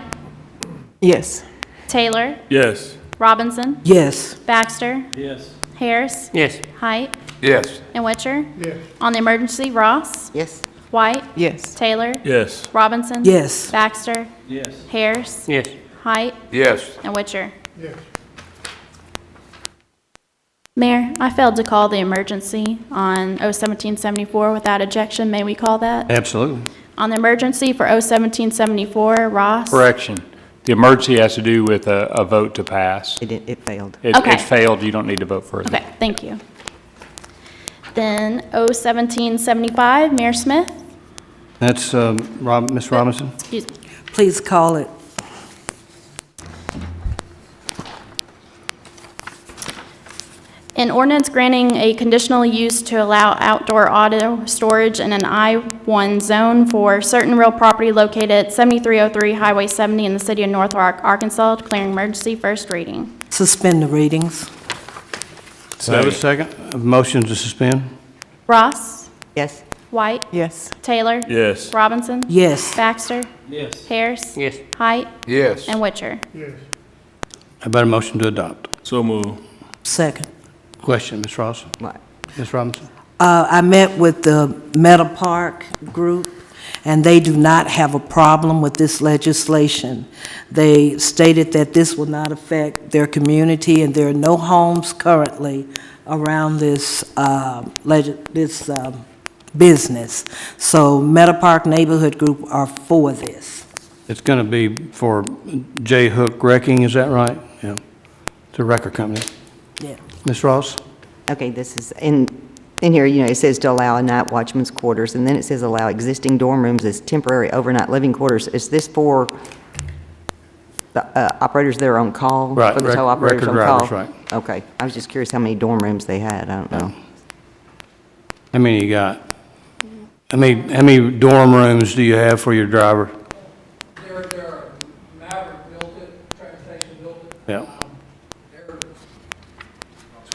Yes. Taylor? Yes. Robinson? Yes. Baxter? Yes. Harris? Yes. Height? Yes. And Witcher? Yes. On the emergency, Ross? Yes? White? Yes. Taylor? Yes. Robinson? Yes. Baxter? Yes. Harris? Yes. Height? Yes. And Witcher? Mayor, I failed to call the emergency on 01774 without objection. May we call that? Absolutely. On the emergency for 01774, Ross? Correction. The emergency has to do with a vote to pass. It failed. Okay. It failed, you don't need to vote for it. Okay, thank you. Then 01775, Mayor Smith? That's Ms. Robinson? Excuse me. Please call it. An ordinance granting a conditional use to allow outdoor auto storage in an I-1 zone for certain real property located at 7303 Highway 70 in the city of North Rock, Arkansas, declaring emergency, first reading. Suspend the readings. Do I have a second? A motion to suspend? Ross? Yes? White? Yes. Taylor? Yes. Robinson? Yes. Baxter? Yes. Harris? Yes. Height? Yes. And Witcher? How about a motion to adopt? So move. Second. Question, Ms. Ross? What? Ms. Robinson? I met with the Meta Park group, and they do not have a problem with this legislation. They stated that this will not affect their community, and there are no homes currently around this, business. So Meta Park Neighborhood Group are for this. It's going to be for J. Hook Wrecking, is that right? Yeah. It's a wrecker company. Yeah. Ms. Ross? Okay, this is, in here, you know, it says to allow a night watchman's quarters, and then it says allow existing dorm rooms as temporary overnight living quarters. Is this for the operators that are on call? Right, For the tow operators record on call? drivers, right. Okay, I was just curious how many dorm rooms they had, I don't know. How many you got? How many dorm rooms do you have for your driver? There, Maverick built it, train station built it. Yeah. There are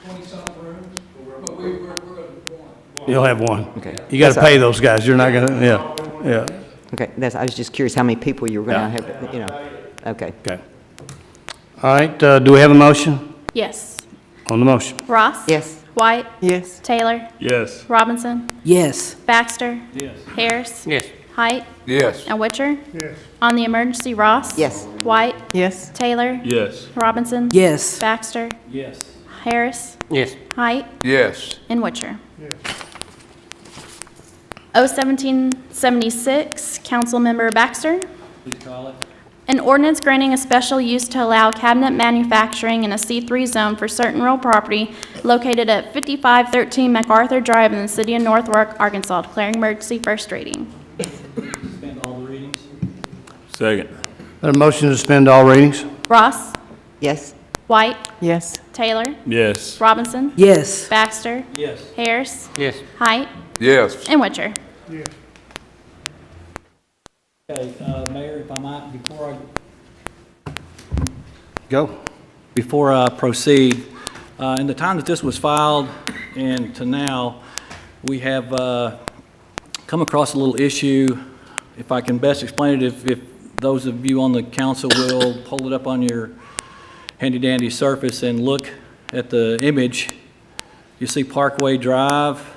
20-something rooms, but we're going to do one. You'll have one. Okay. You got to That's- pay those guys. You're not going to, yeah. Okay, I was just curious how many people you were going to have, you know, okay. Okay. All right, do we have a motion Yes. on the motion? Ross? Yes? White? Yes. Taylor? Yes. Robinson? Yes. Baxter? Yes. Harris? Yes. Height? Yes. And Witcher? Yes. On the emergency, Ross? Yes. White? Yes. Taylor? Yes. Robinson? Yes. Baxter? Yes. Harris? Yes. Height? Yes. And Witcher? 01776, Councilmember Baxter. Please call it. An ordinance granting a special use to allow cabinet manufacturing in a C3 zone for certain real property located at 5513 MacArthur Drive in the city of North Rock, Arkansas, declaring emergency, first reading. Suspend all the readings. Second. Got a motion to suspend all readings? Ross? Yes? White? Yes. Taylor? Yes. Robinson? Yes. Baxter? Yes. Harris? Yes. Height? Yes. And Witcher? Okay, Mayor, if I might, Go. before I proceed, in the time that this was filed and to now, we have come across a little issue. If I can best explain it, if those of you on the council will hold it up on your handy-dandy surface and look at the image, you see Parkway Drive,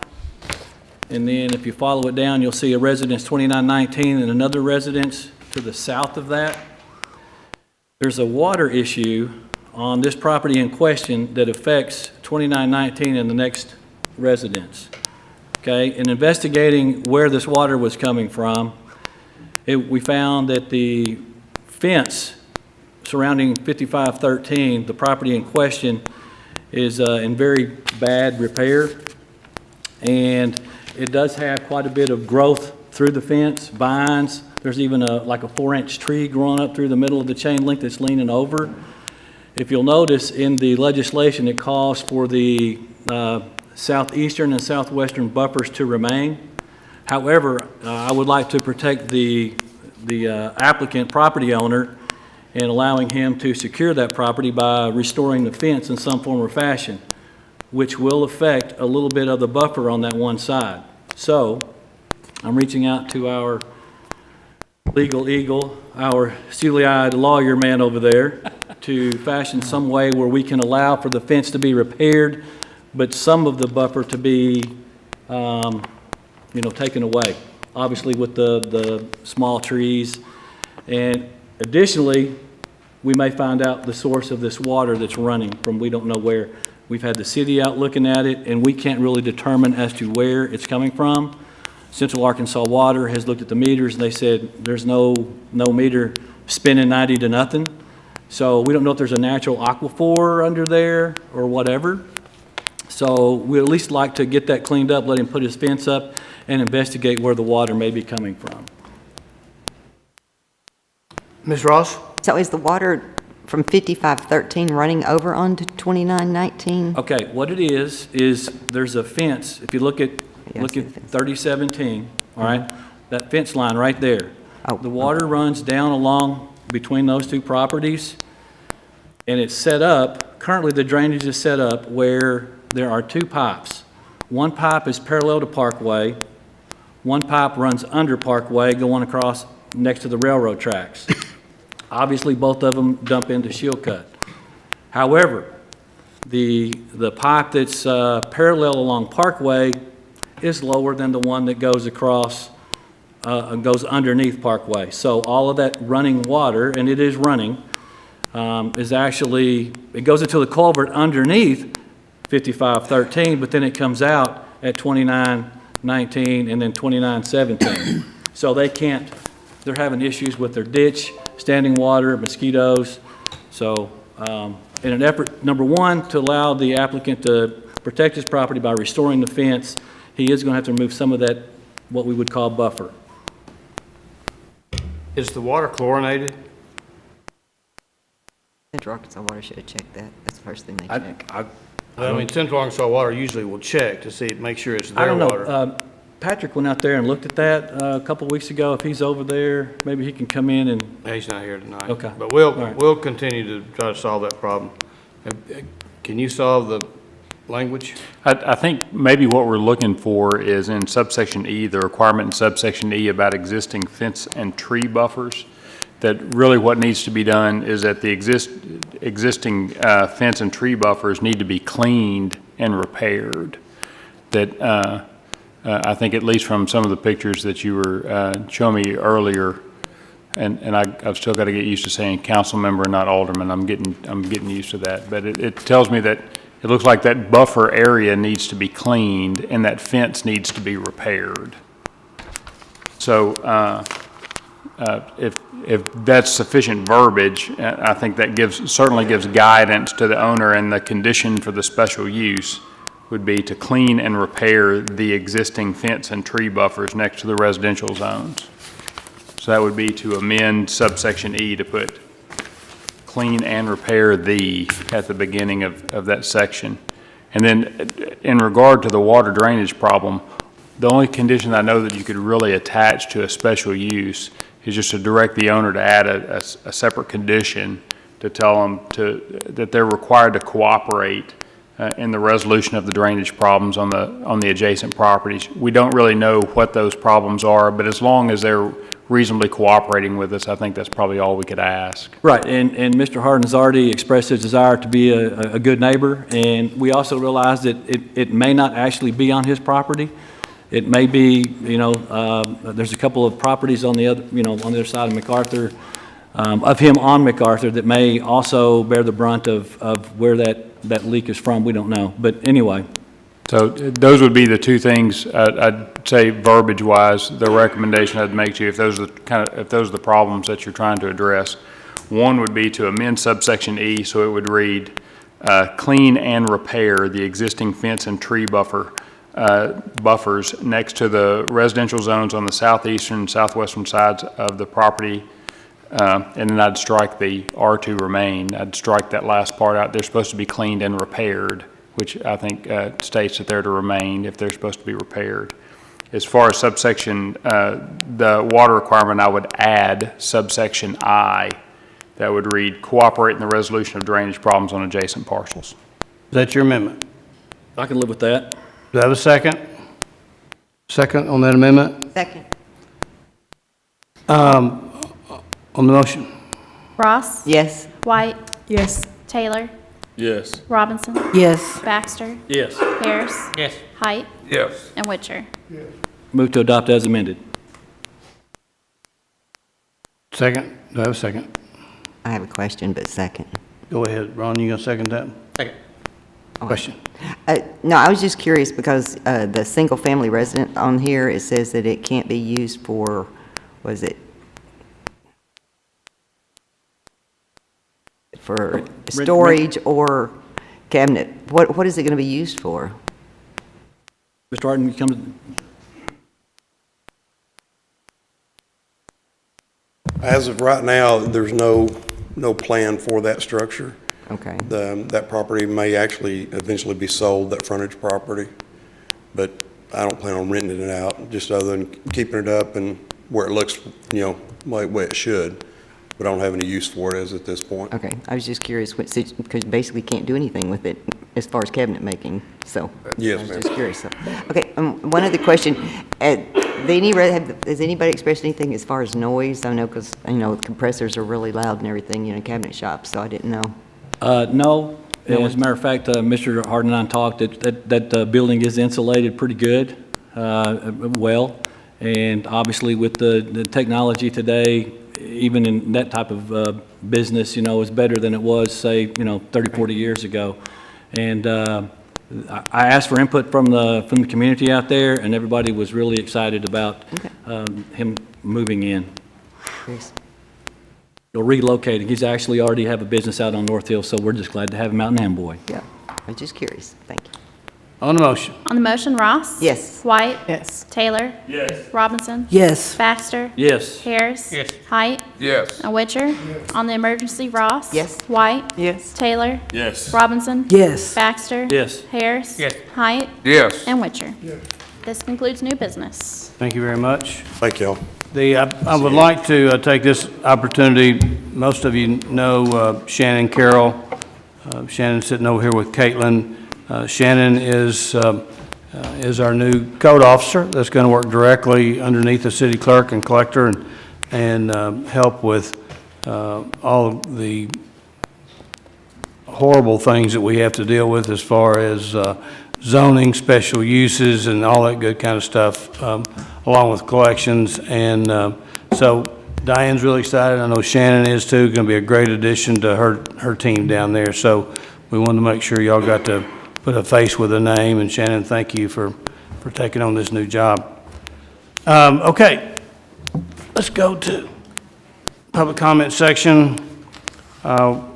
and then if you follow it down, you'll see a residence 2919 and another residence to the south of that. There's a water issue on this property in question that affects 2919 and the next residence. Okay, in investigating where this water was coming from, we found that the fence surrounding 5513, the property in question, is in very bad repair. And it does have quite a bit of growth through the fence, vines. There's even like a 4-inch tree growing up through the middle of the chain link that's leaning over. If you'll notice in the legislation, it calls for the southeastern and southwestern buffers to remain. However, I would like to protect the applicant property owner and allowing him to secure that property by restoring the fence in some form or fashion, which will affect a little bit of the buffer on that one side. So I'm reaching out to our legal eagle, our steely-eyed lawyer man over there, to fashion some way where we can allow for the fence to be repaired, but some of the buffer to be, taken away, obviously with the small trees. And additionally, we may find out the source of this water that's running from we don't know where. We've had the city out looking at it, and we can't really determine as to where it's coming from. Central Arkansas Water has looked at the meters, and they said there's no meter spinning 90 to nothing. So we don't know if there's a natural aquifer under there or whatever. So we'd at least like to get that cleaned up, let him put his fence up, and investigate where the water may be coming from. Ms. Ross? So is the water from 5513 running over onto 2919? Okay, what it is there's a fence. If you look at Yeah, I see the fence. 3017, all right? That fence line right there. Oh, The water runs down along between those two properties, and it's set up, currently the drainage is set up where there are two pipes. One pipe is parallel to Parkway, one pipe runs under Parkway going across next to the railroad tracks. Obviously, both of them dump into Shieldcut. However, the pipe that's parallel along Parkway is lower than the one that goes across, goes underneath Parkway. So all of that running water, and it is running, is actually, it goes into the culvert underneath 5513, but then it comes out at 2919 and then 2917. So they can't, they're having issues with their ditch, standing water, mosquitoes. So in an effort, number one, to allow the applicant to protect his property by restoring the fence, he is going to have to remove some of that, what we would call buffer. Is the water chlorinated? Central Arkansas Water should have checked that. That's the first thing they check. I mean, Central Arkansas Water usually will check to see, make sure it's I their don't water. know. Patrick went out there and looked at that a couple of weeks ago. If he's over there, maybe he can come in and, He's not here tonight. Okay. But All right. we'll continue to try to solve that problem. Can you solve the language? I think maybe what we're looking for is in subsection E, the requirement in subsection E about existing fence and tree buffers, that really what needs to be done is that the existing fence and tree buffers need to be cleaned and repaired. That I think at least from some of the pictures that you were showing me earlier, and I've still got to get used to saying council member and not alderman. I'm getting used to that. But it tells me that it looks like that buffer area needs to be cleaned and that fence needs to be repaired. So if that's sufficient verbiage, I think that certainly gives guidance to the owner, and the condition for the special use would be to clean and repair the existing fence and tree buffers next to the residential zones. So that would be to amend subsection E to put clean and repair at the beginning of that section. And then in regard to the water drainage problem, the only condition I know that you could really attach to a special use is just to direct the owner to add a separate condition to tell them that they're required to cooperate in the resolution of the drainage problems on the adjacent properties. We don't really know what those problems are, but as long as they're reasonably cooperating with us, I think that's probably all we could ask. right, and Mr. Harden's already expressed his desire to be a good neighbor, and we also realize that it may not actually be on his property. It may be, there's a couple of properties on the other, on the other side of MacArthur, of him on MacArthur that may also bear the brunt of where that leak is from. We don't know. But anyway. So those would be the two things I'd say verbiage-wise, the recommendation I'd make to you if those are the problems that you're trying to address. One would be to amend subsection E so it would read, clean and repair the existing fence and tree buffer buffers next to the residential zones on the southeastern and southwestern sides of the property. And then I'd strike the R2 remain. I'd strike that last part out. They're supposed to be cleaned and repaired, which I think states that they're to remain if they're supposed to be repaired. As far as subsection, the water requirement, I would add subsection I. That would read, cooperate in the resolution of drainage problems on adjacent parcels. Is that your amendment? I can live with that. Do I have a second? Second on that amendment? Second. On the motion? Ross? Yes. White? Yes. Taylor? Yes. Robinson? Yes. Baxter? Yes. Harris? Yes. Height? Yes. And Witcher? Move to adopt as amended. Second? Do I have a second? I have a question, but second. Go ahead. Ron, you gonna second that? Second. Question? No, I was just curious because the single-family resident on here, it says that it can't be used for, what is it? For storage or cabinet. What is it going to be used for? Mr. Harden, you come to... As of right now, there's no plan for that structure. Okay. That property may actually eventually be sold, that frontage property, but I don't plan on renting it out, just other than keeping it up and where it looks, like way it should, but I don't have any use for it at this point. Okay, I was just curious, because you basically can't do anything with it as far as cabinet making, so. Yes, I was ma'am. just curious. So. Okay, one other question. Has anybody expressed anything as far as noise? I know, because, compressors are really loud and everything, cabinet shops, so I didn't know. No. As a matter of fact, Mr. Harden and I talked, that building is insulated pretty good, well. And obviously with the technology today, even in that type of business, is better than it was, say, 30, 40 years ago. And I asked for input from the community out there, and everybody was really excited about him moving in. Curious. Or relocating. He's actually already have a business out on North Hill, so we're just glad to have him out in Amboy. Yeah, I was just curious. Thank you. On the motion? On the motion, Ross? Yes. White? Yes. Taylor? Yes. Robinson? Yes. Baxter? Yes. Harris? Yes. Height? Yes. And Witcher? On the emergency, Ross? Yes. White? Yes. Taylor? Yes. Robinson? Yes. Baxter? Yes. Harris? Yes. Height? Yes. And Witcher? This concludes new business. Thank you very much. Thank y'all. I would like to take this opportunity, most of you know Shannon Carroll. Shannon's sitting over here with Caitlin. Shannon is our new code officer that's going to work directly underneath the city clerk and collector and help with all the horrible things that we have to deal with as far as zoning, special uses, and all that good kind of stuff, along with collections. And so Diane's really excited. I know Shannon is too. Going to be a great addition to her team down there. So we wanted to make sure y'all got to put a face with a name. And Shannon, thank you for taking on this new job. Okay, let's go to public comment section. Y'all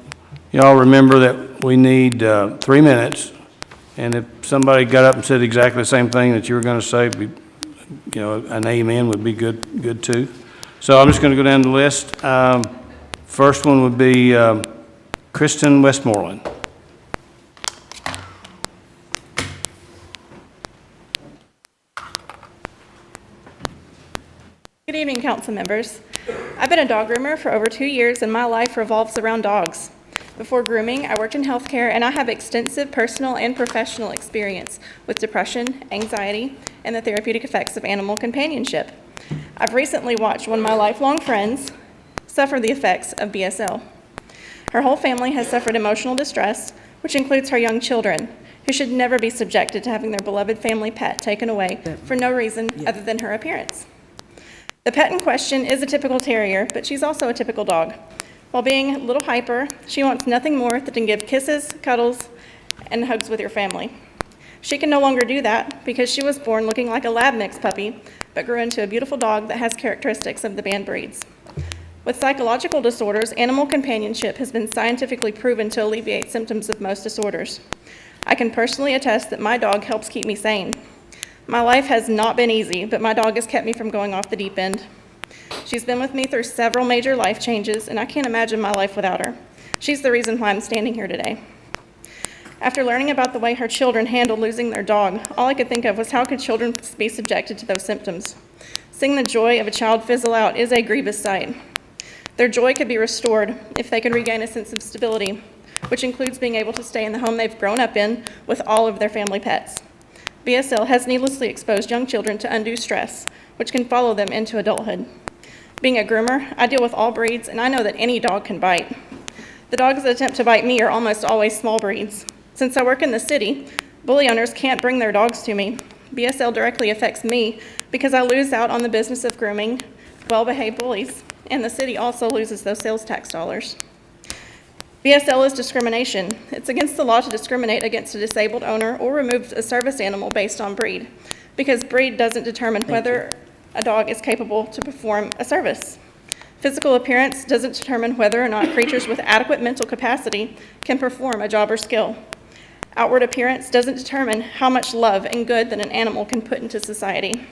remember that we need 3 minutes. And if somebody got up and said exactly the same thing that you were going to say, an amen would be good too. So I'm just going to go down the list. First one would be Kristen Westmoreland. Good evening, council members. I've been a dog groomer for over 2 years, and my life revolves around dogs. Before grooming, I worked in healthcare, and I have extensive personal and professional experience with depression, anxiety, and the therapeutic effects of animal companionship. I've recently watched one of my lifelong friends suffer the effects of BSL. Her whole family has suffered emotional distress, which includes her young children, who should never be subjected to having their beloved family pet taken away for no reason other than her appearance. The pet in question is a typical terrier, but she's also a typical dog. While being a little hyper, she wants nothing more than to give kisses, cuddles, and hugs with your family. She can no longer do that because she was born looking like a lab mix puppy, but grew into a beautiful dog that has characteristics of the banned breeds. With psychological disorders, animal companionship has been scientifically proven to alleviate symptoms of most disorders. I can personally attest that my dog helps keep me sane. My life has not been easy, but my dog has kept me from going off the deep end. She's been with me through several major life changes, and I can't imagine my life without her. She's the reason why I'm standing here today. After learning about the way her children handled losing their dog, all I could think of was how could children be subjected to those symptoms? Seeing the joy of a child fizzle out is a grievous sight. Their joy could be restored if they could regain a sense of stability, which includes being able to stay in the home they've grown up in with all of their family pets. BSL has needlessly exposed young children to undue stress, which can follow them into adulthood. Being a groomer, I deal with all breeds, and I know that any dog can bite. The dogs that attempt to bite me are almost always small breeds. Since I work in the city, bully owners can't bring their dogs to me. BSL directly affects me because I lose out on the business of grooming well-behaved bullies, and the city also loses those sales tax dollars. BSL is discrimination. It's against the law to discriminate against a disabled owner or remove a service animal based on breed, because breed doesn't determine whether a dog is capable to perform a service. Physical appearance doesn't determine whether or not creatures with adequate mental capacity can perform a job or skill. Outward appearance doesn't determine how much love and good that an animal can put into society.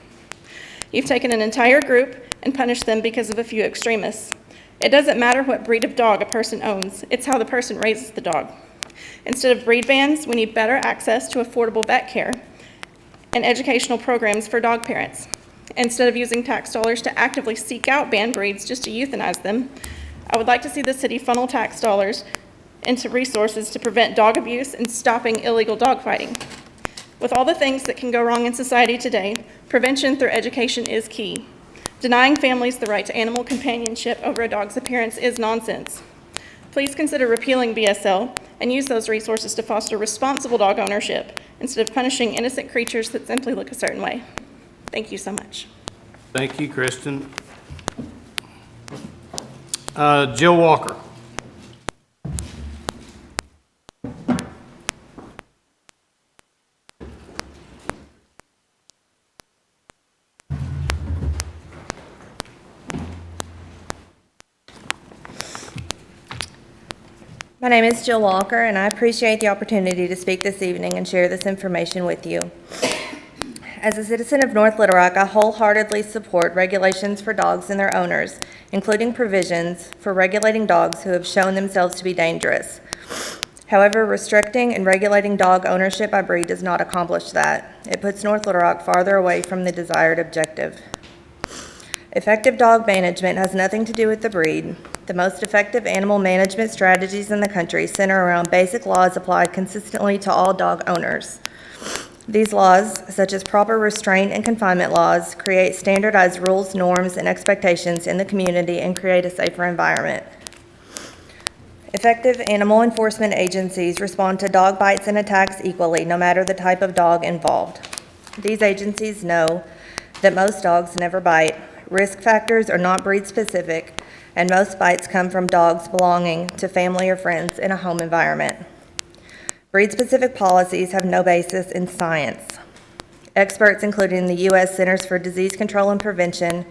You've taken an entire group and punished them because of a few extremists. It doesn't matter what breed of dog a person owns, it's how the person raises the dog. Instead of breed bans, we need better access to affordable vet care and educational programs for dog parents. Instead of using tax dollars to actively seek out banned breeds just to euthanize them, I would like to see the city funnel tax dollars into resources to prevent dog abuse and stopping illegal dog fighting. With all the things that can go wrong in society today, prevention through education is key. Denying families the right to animal companionship over a dog's appearance is nonsense. Please consider repealing BSL and use those resources to foster responsible dog ownership instead of punishing innocent creatures that simply look a certain way. Thank you so much. Thank you, Kristen. Jill Walker. My name is Jill Walker, and I appreciate the opportunity to speak this evening and share this information with you. As a citizen of North Little Rock, I wholeheartedly support regulations for dogs and their owners, including provisions for regulating dogs who have shown themselves to be dangerous. However, restricting and regulating dog ownership by breed does not accomplish that. It puts North Little Rock farther away from the desired objective. Effective dog management has nothing to do with the breed. The most effective animal management strategies in the country center around basic laws applied consistently to all dog owners. These laws, such as proper restraint and confinement laws, create standardized rules, norms, and expectations in the community and create a safer environment. Effective animal enforcement agencies respond to dog bites and attacks equally, no matter the type of dog involved. These agencies know that most dogs never bite, risk factors are not breed specific, and most bites come from dogs belonging to family or friends in a home environment. Breed-specific policies have no basis in science. Experts, including the U.S. Centers for Disease Control and Prevention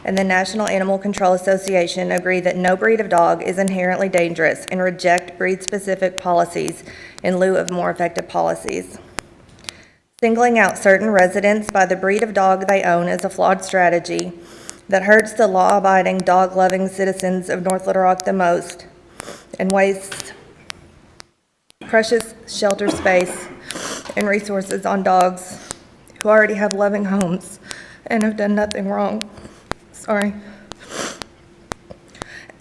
and the National Animal Control Association, agree that no breed of dog is inherently dangerous and reject breed-specific policies in lieu of more effective policies. Singling out certain residents by the breed of dog they own is a flawed strategy that hurts the law-abiding, dog-loving citizens of North Little Rock the most and wastes precious shelter space and resources on dogs who already have loving homes and have done nothing wrong. Sorry.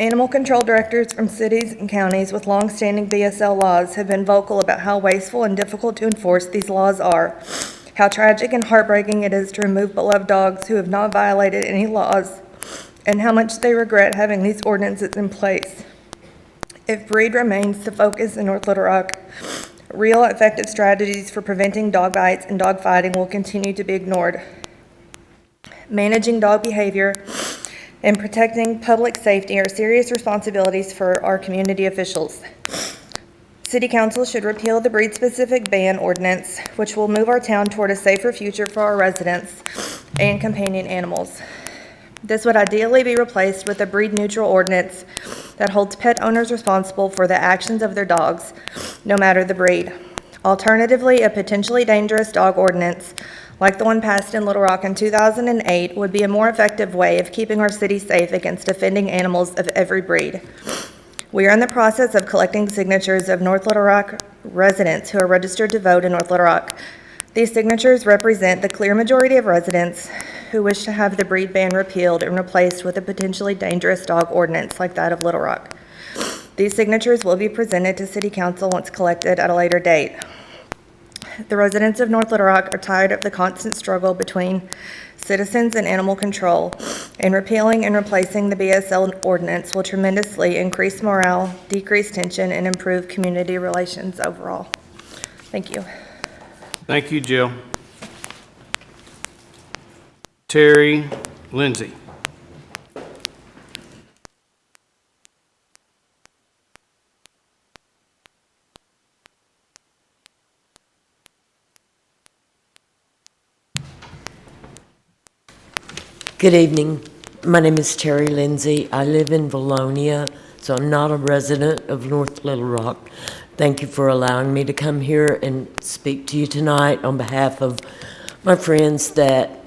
Animal control directors from cities and counties with long-standing BSL laws have been vocal about how wasteful and difficult to enforce these laws are, how tragic and heartbreaking it is to remove beloved dogs who have not violated any laws, and how much they regret having these ordinances in place. If breed remains the focus in North Little Rock, real effective strategies for preventing dog bites and dog fighting will continue to be ignored. Managing dog behavior and protecting public safety are serious responsibilities for our community officials. City Council should repeal the breed-specific ban ordinance, which will move our town toward a safer future for our residents and companion animals. This would ideally be replaced with a breed-neutral ordinance that holds pet owners responsible for the actions of their dogs, no matter the breed. Alternatively, a potentially dangerous dog ordinance, like the one passed in Little Rock in 2008, would be a more effective way of keeping our city safe against offending animals of every breed. We are in the process of collecting signatures of North Little Rock residents who are registered to vote in North Little Rock. These signatures represent the clear majority of residents who wish to have the breed ban repealed and replaced with a potentially dangerous dog ordinance like that of Little Rock. These signatures will be presented to City Council once collected at a later date. The residents of North Little Rock are tired of the constant struggle between citizens and animal control, and repealing and replacing the BSL ordinance will tremendously increase morale, decrease tension, and improve community relations overall. Thank you. Thank you, Jill. Terry Lindsay. Good evening. My name is Terry Lindsay. I live in Valonia, so I'm not a resident of North Little Rock. Thank you for allowing me to come here and speak to you tonight on behalf of my friends that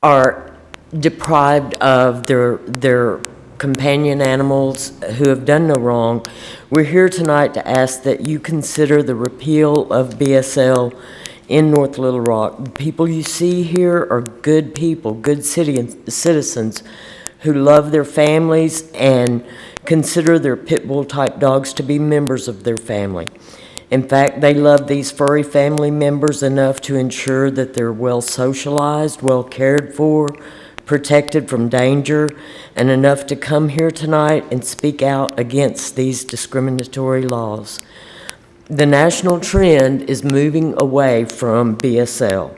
are deprived of their companion animals who have done no wrong. We're here tonight to ask that you consider the repeal of BSL in North Little Rock. The people you see here are good people, good citizens who love their families and consider their pit bull type dogs to be members of their family. In fact, they love these furry family members enough to ensure that they're well socialized, well cared for, protected from danger, and enough to come here tonight and speak out against these discriminatory laws. The national trend is moving away from BSL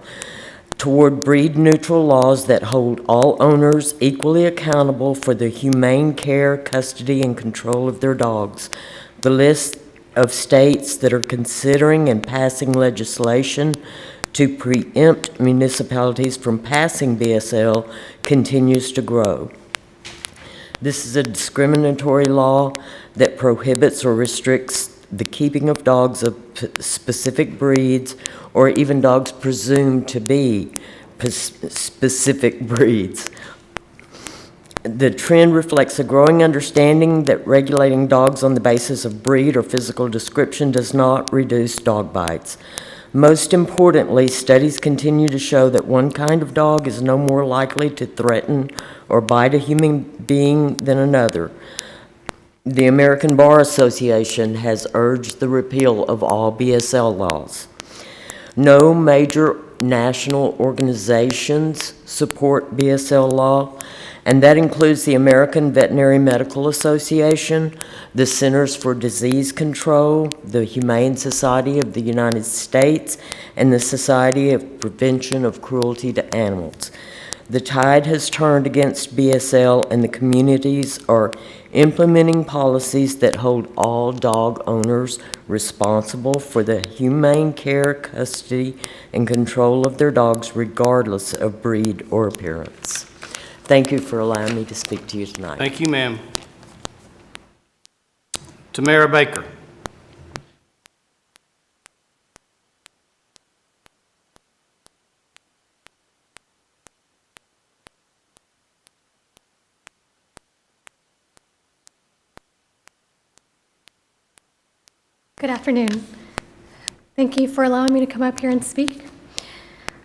toward breed-neutral laws that hold all owners equally accountable for the humane care, custody, and control of their dogs. The list of states that are considering and passing legislation to preempt municipalities from passing BSL continues to grow. This is a discriminatory law that prohibits or restricts the keeping of dogs of specific breeds or even dogs presumed to be specific breeds. The trend reflects a growing understanding that regulating dogs on the basis of breed or physical description does not reduce dog bites. Most importantly, studies continue to show that one kind of dog is no more likely to threaten or bite a human being than another. The American Bar Association has urged the repeal of all BSL laws. No major national organizations support BSL law, and that includes the American Veterinary Medical Association, the Centers for Disease Control, the Humane Society of the United States, and the Society of Prevention of Cruelty to Animals. The tide has turned against BSL, and the communities are implementing policies that hold all dog owners responsible for the humane care, custody, and control of their dogs regardless of breed or appearance. Thank you for allowing me to speak to you tonight. Thank you, ma'am. Tamara Baker. Good afternoon. Thank you for allowing me to come up here and speak.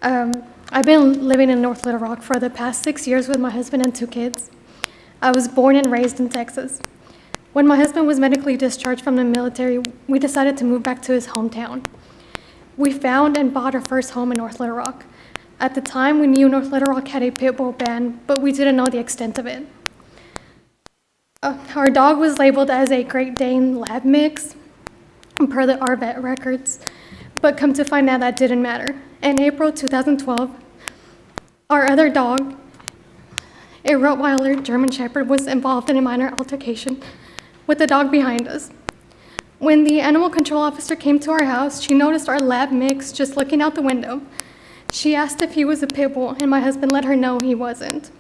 I've been living in North Little Rock for the past 6 years with my husband and 2 kids. I was born and raised in Texas. When my husband was medically discharged from the military, we decided to move back to his hometown. We found and bought our first home in North Little Rock. At the time, we knew North Little Rock had a pit bull ban, but we didn't know the extent of it. Our dog was labeled as a Great Dane lab mix, per our vet records, but come to find out that didn't matter. In April 2012, our other dog, a Rottweiler German Shepherd, was involved in a minor altercation with the dog behind us. When the animal control officer came to our house, she noticed our lab mix just looking out the window. She asked if he was a pit bull, and my husband let her know he wasn't.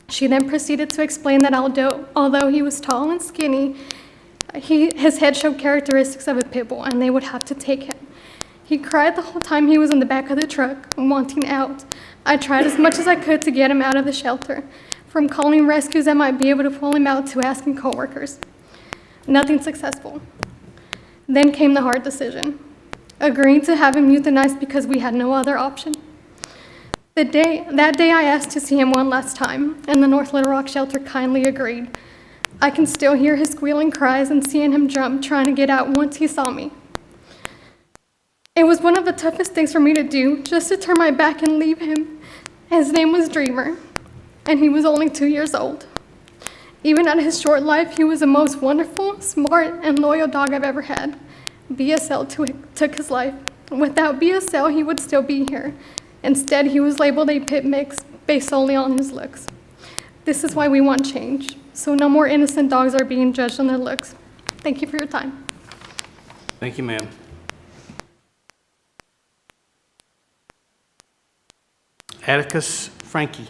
She then proceeded to explain that although he was tall and skinny, his head showed characteristics of a pit bull, and they would have to take him. He cried the whole time he was in the back of the truck, wanting out. I tried as much as I could to get him out of the shelter, from calling rescues that might be able to pull him out to asking coworkers. Nothing successful. Then came the hard decision, agreeing to have him euthanized because we had no other option. That day I asked to see him one last time, and the North Little Rock shelter kindly agreed. I can still hear his squealing cries and seeing him jump, trying to get out once he saw me. It was one of the toughest things for me to do, just to turn my back and leave him. His name was Dreamer, and he was only 2 years old. Even at his short life, he was the most wonderful, smart, and loyal dog I've ever had. BSL took his life. Without BSL, he would still be here. Instead, he was labeled a pit mix based solely on his looks. This is why we want change, so no more innocent dogs are being judged on their looks. Thank you for your time. Thank you, ma'am. Atticus Frankie.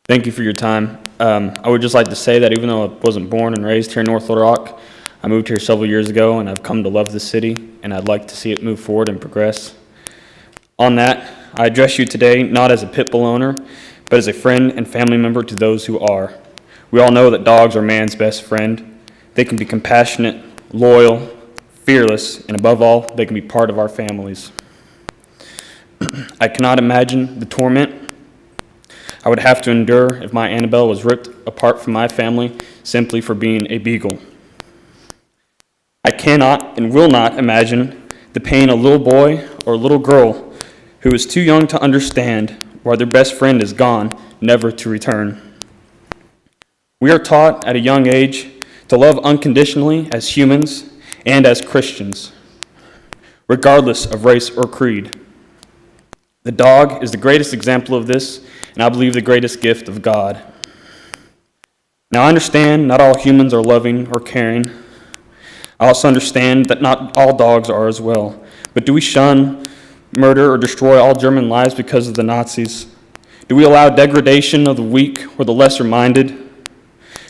Thank you for your time. I would just like to say that even though I wasn't born and raised here in North Little Rock, I moved here several years ago and I've come to love this city, and I'd like to see it move forward and progress. On that, I address you today not as a pit bull owner, but as a friend and family member to those who are. We all know that dogs are man's best friend. They can be compassionate, loyal, fearless, and above all, they can be part of our families. I cannot imagine the torment I would have to endure if my Annabelle was ripped apart from my family simply for being a beagle. I cannot and will not imagine the pain a little boy or little girl who is too young to understand why their best friend is gone, never to return. We are taught at a young age to love unconditionally as humans and as Christians, regardless of race or creed. The dog is the greatest example of this, and I believe the greatest gift of God. Now, I understand not all humans are loving or caring. I also understand that not all dogs are as well. But do we shun, murder, or destroy all German lives because of the Nazis? Do we allow degradation of the weak or the lesser-minded?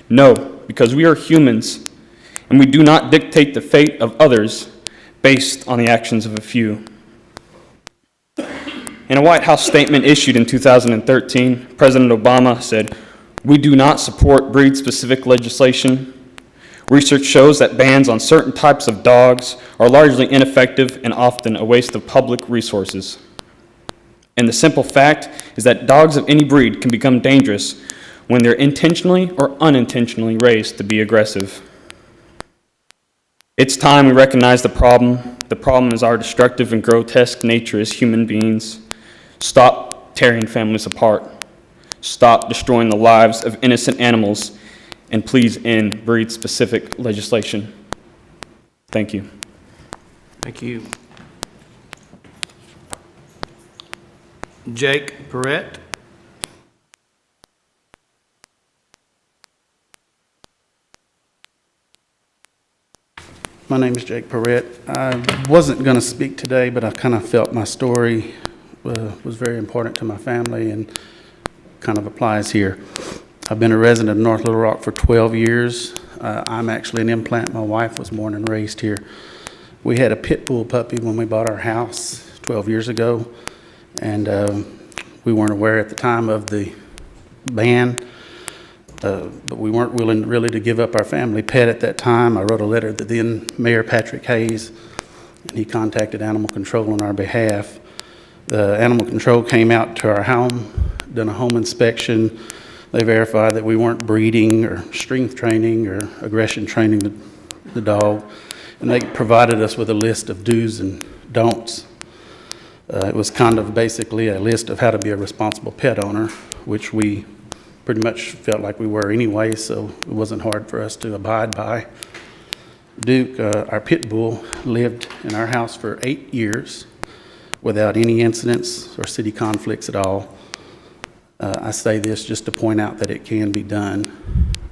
No, because we are humans, and we do not dictate the fate of others based on the actions of a few. In a White House statement issued in 2013, President Obama said, "We do not support breed-specific legislation. Research shows that bans on certain types of dogs are largely ineffective and often a waste of public resources. And the simple fact is that dogs of any breed can become dangerous when they're intentionally or unintentionally raised to be aggressive. It's time we recognize the problem. The problem is our destructive and grotesque nature as human beings. Stop tearing families apart. Stop destroying the lives of innocent animals, and please end breed-specific legislation." Thank you. Thank you. Jake Perrette. My name is Jake Perrette. I wasn't going to speak today, but I kind of felt my story was very important to my family and kind of applies here. I've been a resident of North Little Rock for 12 years. I'm actually an implant. My wife was born and raised here. We had a pit bull puppy when we bought our house 12 years ago, and we weren't aware at the time of the ban, but we weren't willing really to give up our family pet at that time. I wrote a letter to then Mayor Patrick Hayes, and he contacted Animal Control on our behalf. The Animal Control came out to our home, done a home inspection. They verified that we weren't breeding or strength training or aggression training the dog, and they provided us with a list of do's and don'ts. It was kind of basically a list of how to be a responsible pet owner, which we pretty much felt like we were anyway, so it wasn't hard for us to abide by. Duke, our pit bull, lived in our house for 8 years without any incidents or city conflicts at all. I say this just to point out that it can be done.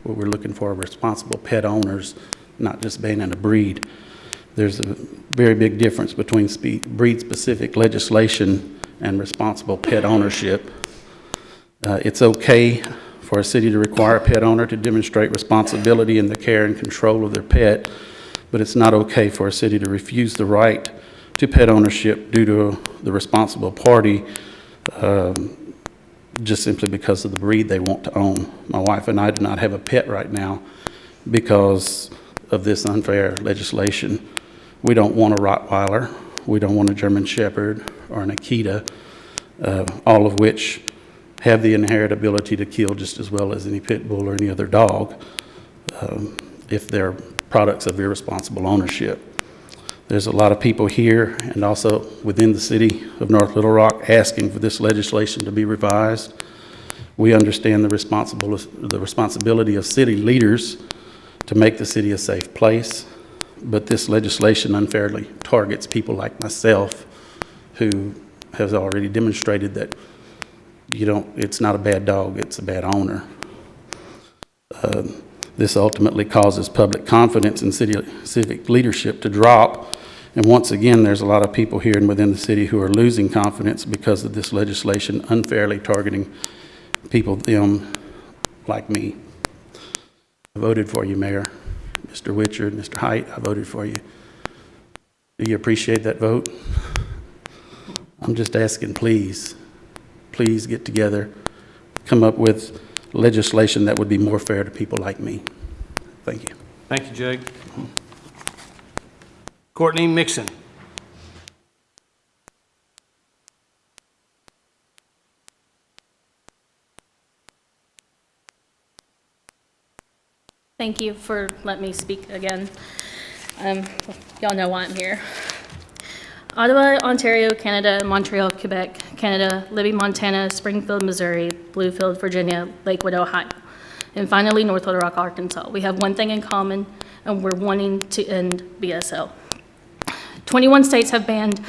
What we're looking for are responsible pet owners, not just banning a breed. There's a very big difference between breed-specific legislation and responsible pet ownership. It's okay for a city to require a pet owner to demonstrate responsibility in the care and control of their pet, but it's not okay for a city to refuse the right to pet ownership due to the responsible party just simply because of the breed they want to own. My wife and I do not have a pet right now because of this unfair legislation. We don't want a Rottweiler, we don't want a German Shepherd or an Akita, all of which have the inherent ability to kill just as well as any pit bull or any other dog if they're products of irresponsible ownership. There's a lot of people here and also within the city of North Little Rock asking for this legislation to be revised. We understand the responsibility of city leaders to make the city a safe place, but this legislation unfairly targets people like myself who has already demonstrated that it's not a bad dog, it's a bad owner. This ultimately causes public confidence in civic leadership to drop. And once again, there's a lot of people here and within the city who are losing confidence because of this legislation unfairly targeting people, them, like me. I voted for you, Mayor. Mr. Witcher, Mr. Height, I voted for you. Do you appreciate that vote? I'm just asking, please get together, come up with legislation that would be more fair to people like me. Thank you. Thank you, Jake. Courtney Mixon. Thank you for letting me speak again. Y'all know why I'm here. Ottawa, Ontario, Canada, Montreal, Quebec, Canada, Libby, Montana, Springfield, Missouri, Bluefield, Virginia, Lakewood, Ohio, and finally North Little Rock, Arkansas. We have one thing in common, and we're wanting to end BSL. 21 states have banned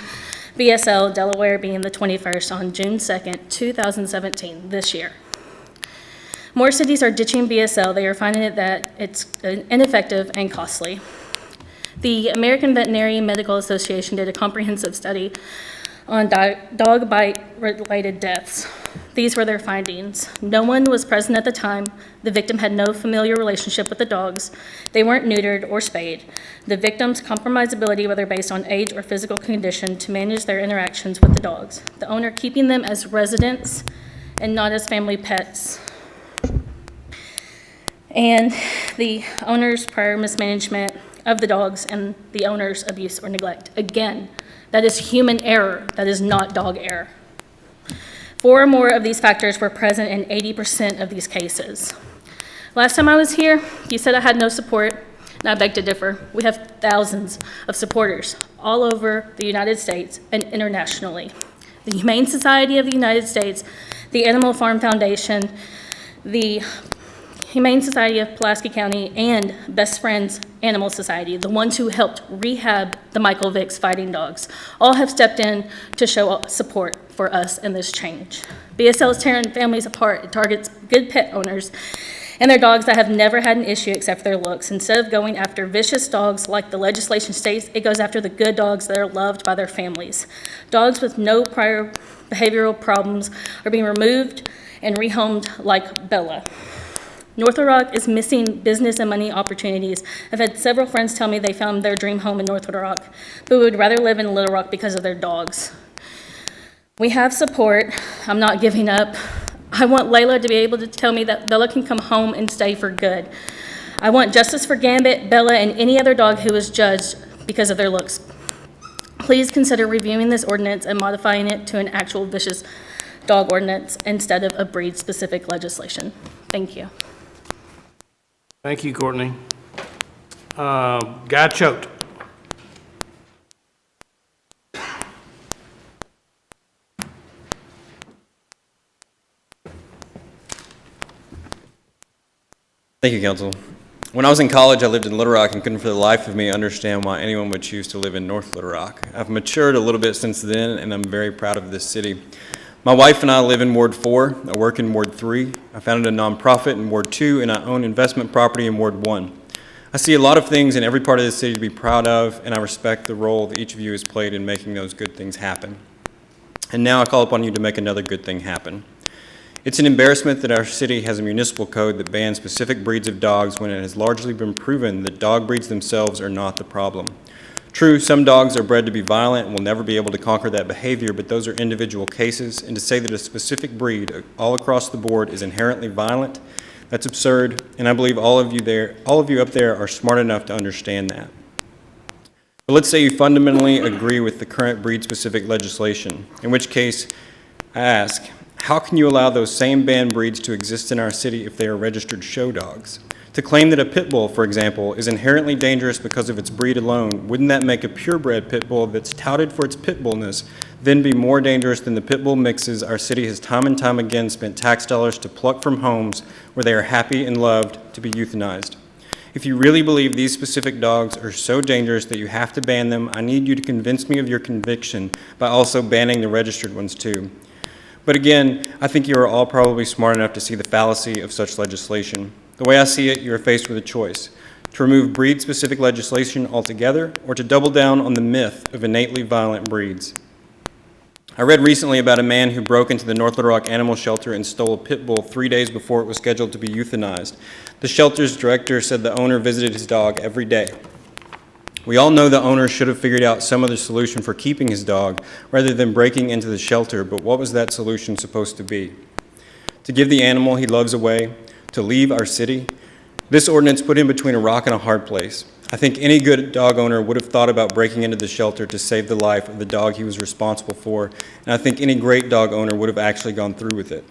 BSL, Delaware being the 21st on June 2nd, 2017, this year. More cities are ditching BSL. They are finding that it's ineffective and costly. The American Veterinary Medical Association did a comprehensive study on dog bite-related deaths. These were their findings. No one was present at the time. The victim had no familiar relationship with the dogs. They weren't neutered or spayed. The victim's compromisability, whether based on age or physical condition, to manage their interactions with the dogs. The owner keeping them as residents and not as family pets. And the owner's prior mismanagement of the dogs and the owner's abuse or neglect. Again, that is human error. That is not dog error. 4 or more of these factors were present in 80% of these cases. Last time I was here, you said I had no support, and I beg to differ. We have thousands of supporters all over the United States and internationally. The Humane Society of the United States, the Animal Farm Foundation, the Humane Society of Pulaski County, and Best Friends Animal Society, the ones who helped rehab the Michael Vicks fighting dogs, all have stepped in to show support for us in this change. BSL is tearing families apart. It targets good pet owners and their dogs that have never had an issue except for their looks. Instead of going after vicious dogs like the legislation states, it goes after the good dogs that are loved by their families. Dogs with no prior behavioral problems are being removed and rehomed like Bella. North Little Rock is missing business and money opportunities. I've had several friends tell me they found their dream home in North Little Rock, but would rather live in Little Rock because of their dogs. We have support. I'm not giving up. I want Layla to be able to tell me that Bella can come home and stay for good. I want justice for Gambit, Bella, and any other dog who was judged because of their looks. Please consider reviewing this ordinance and modifying it to an actual vicious dog ordinance instead of a breed-specific legislation. Thank you. Thank you, Courtney. Guy Choate. Thank you, Council. When I was in college, I lived in Little Rock and couldn't for the life of me understand why anyone would choose to live in North Little Rock. I've matured a little bit since then, and I'm very proud of this city. My wife and I live in Ward 4. I work in Ward 3. I founded a nonprofit in Ward 2, and I own investment property in Ward 1. I see a lot of things in every part of the city to be proud of, and I respect the role that each of you has played in making those good things happen. And now I call upon you to make another good thing happen. It's an embarrassment that our city has a municipal code that bans specific breeds of dogs when it has largely been proven that dog breeds themselves are not the problem. True, some dogs are bred to be violent and will never be able to conquer that behavior, but those are individual cases, and to say that a specific breed all across the board is inherently violent, that's absurd, and I believe all of you up there are smart enough to understand that. But let's say you fundamentally agree with the current breed-specific legislation, in which case I ask, how can you allow those same banned breeds to exist in our city if they are registered show dogs? To claim that a pit bull, for example, is inherently dangerous because of its breed alone, wouldn't that make a purebred pit bull that's touted for its pit bullness then be more dangerous than the pit bull mixes our city has time and time again spent tax dollars to pluck from homes where they are happy and loved to be euthanized? If you really believe these specific dogs are so dangerous that you have to ban them, I need you to convince me of your conviction by also banning the registered ones too. But again, I think you are all probably smart enough to see the fallacy of such legislation. The way I see it, you are faced with a choice: to remove breed-specific legislation altogether, or to double down on the myth of innately violent breeds. I read recently about a man who broke into the North Little Rock Animal Shelter and stole a pit bull 3 days before it was scheduled to be euthanized. The shelter's director said the owner visited his dog every day. We all know the owner should have figured out some other solution for keeping his dog rather than breaking into the shelter, but what was that solution supposed to be? To give the animal he loves away? To leave our city? This ordinance put him between a rock and a hard place. I think any good dog owner would have thought about breaking into the shelter to save the life of the dog he was responsible for, and I think any great dog owner would have actually gone through with it.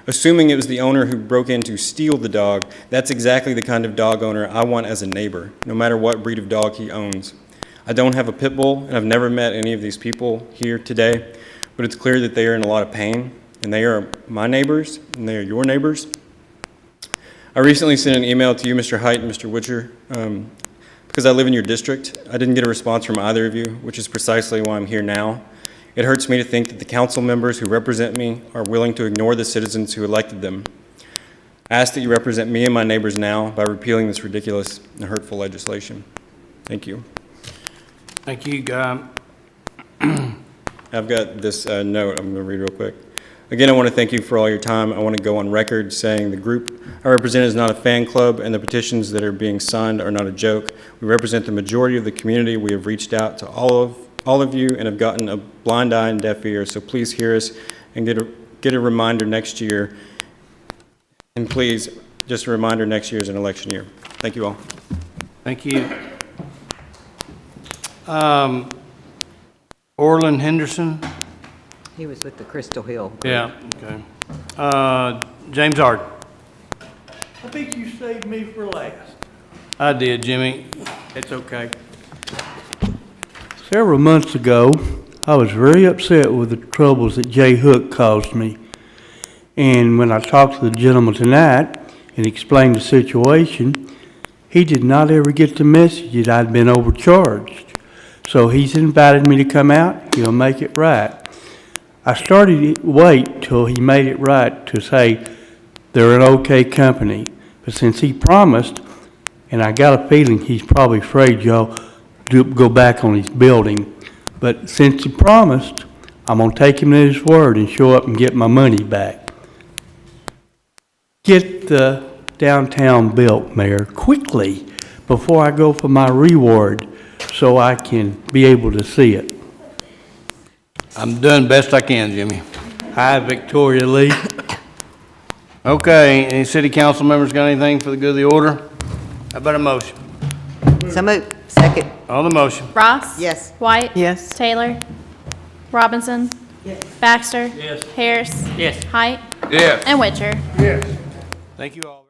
Assuming it was the owner who broke in to steal the dog, that's exactly the kind of dog owner I want as a neighbor, no matter what breed of dog he owns. I don't have a pit bull, and I've never met any of these people here today, but it's clear that they are in a lot of pain, and they are my neighbors, and they are your neighbors. I recently sent an email to you, Mr. Height and Mr. Witcher, because I live in your district. I didn't get a response from either of you, which is precisely why I'm here now. It hurts me to think that the council members who represent me are willing to ignore the citizens who elected them. I ask that you represent me and my neighbors now by repealing this ridiculous and hurtful legislation. Thank you. Thank you, Guy. I've got this note I'm going to read real quick. Again, I want to thank you for all your time. I want to go on record saying the group I represent is not a fan club, and the petitions that are being signed are not a joke. We represent the majority of the community. We have reached out to all of you and have gotten a blind eye and deaf ear, so please hear us and get a reminder next year. And please, just a reminder, next year is an election year. Thank you all. Thank you. Orland Henderson? He was with the Crystal Hill group. Yeah, okay. James Arden? I think you saved me for last. I did, Jimmy. It's okay. Several months ago, I was very upset with the troubles that Jay Hook caused me. And when I talked to the gentleman tonight and explained the situation, he did not ever get the message that I'd been overcharged. So he's invited me to come out, he'll make it right. I started to wait till he made it right to say they're an okay company. But since he promised, and I got a feeling he's probably afraid y'all go back on his building. But since he promised, I'm gonna take him at his word and show up and get my money back. Get the downtown built, Mayor, quickly before I go for my reward so I can be able to see it. I'm doing best I can, Jimmy. Hi, Victoria Lee. Okay, any city council members got anything for the good of the order? How about a motion? So moved. Second. On the motion. Ross? Yes. White? Yes. Taylor? Robinson? Yes. Baxter? Yes. Harris? Yes. Height? Yes. And Witcher? Yes. Thank you all.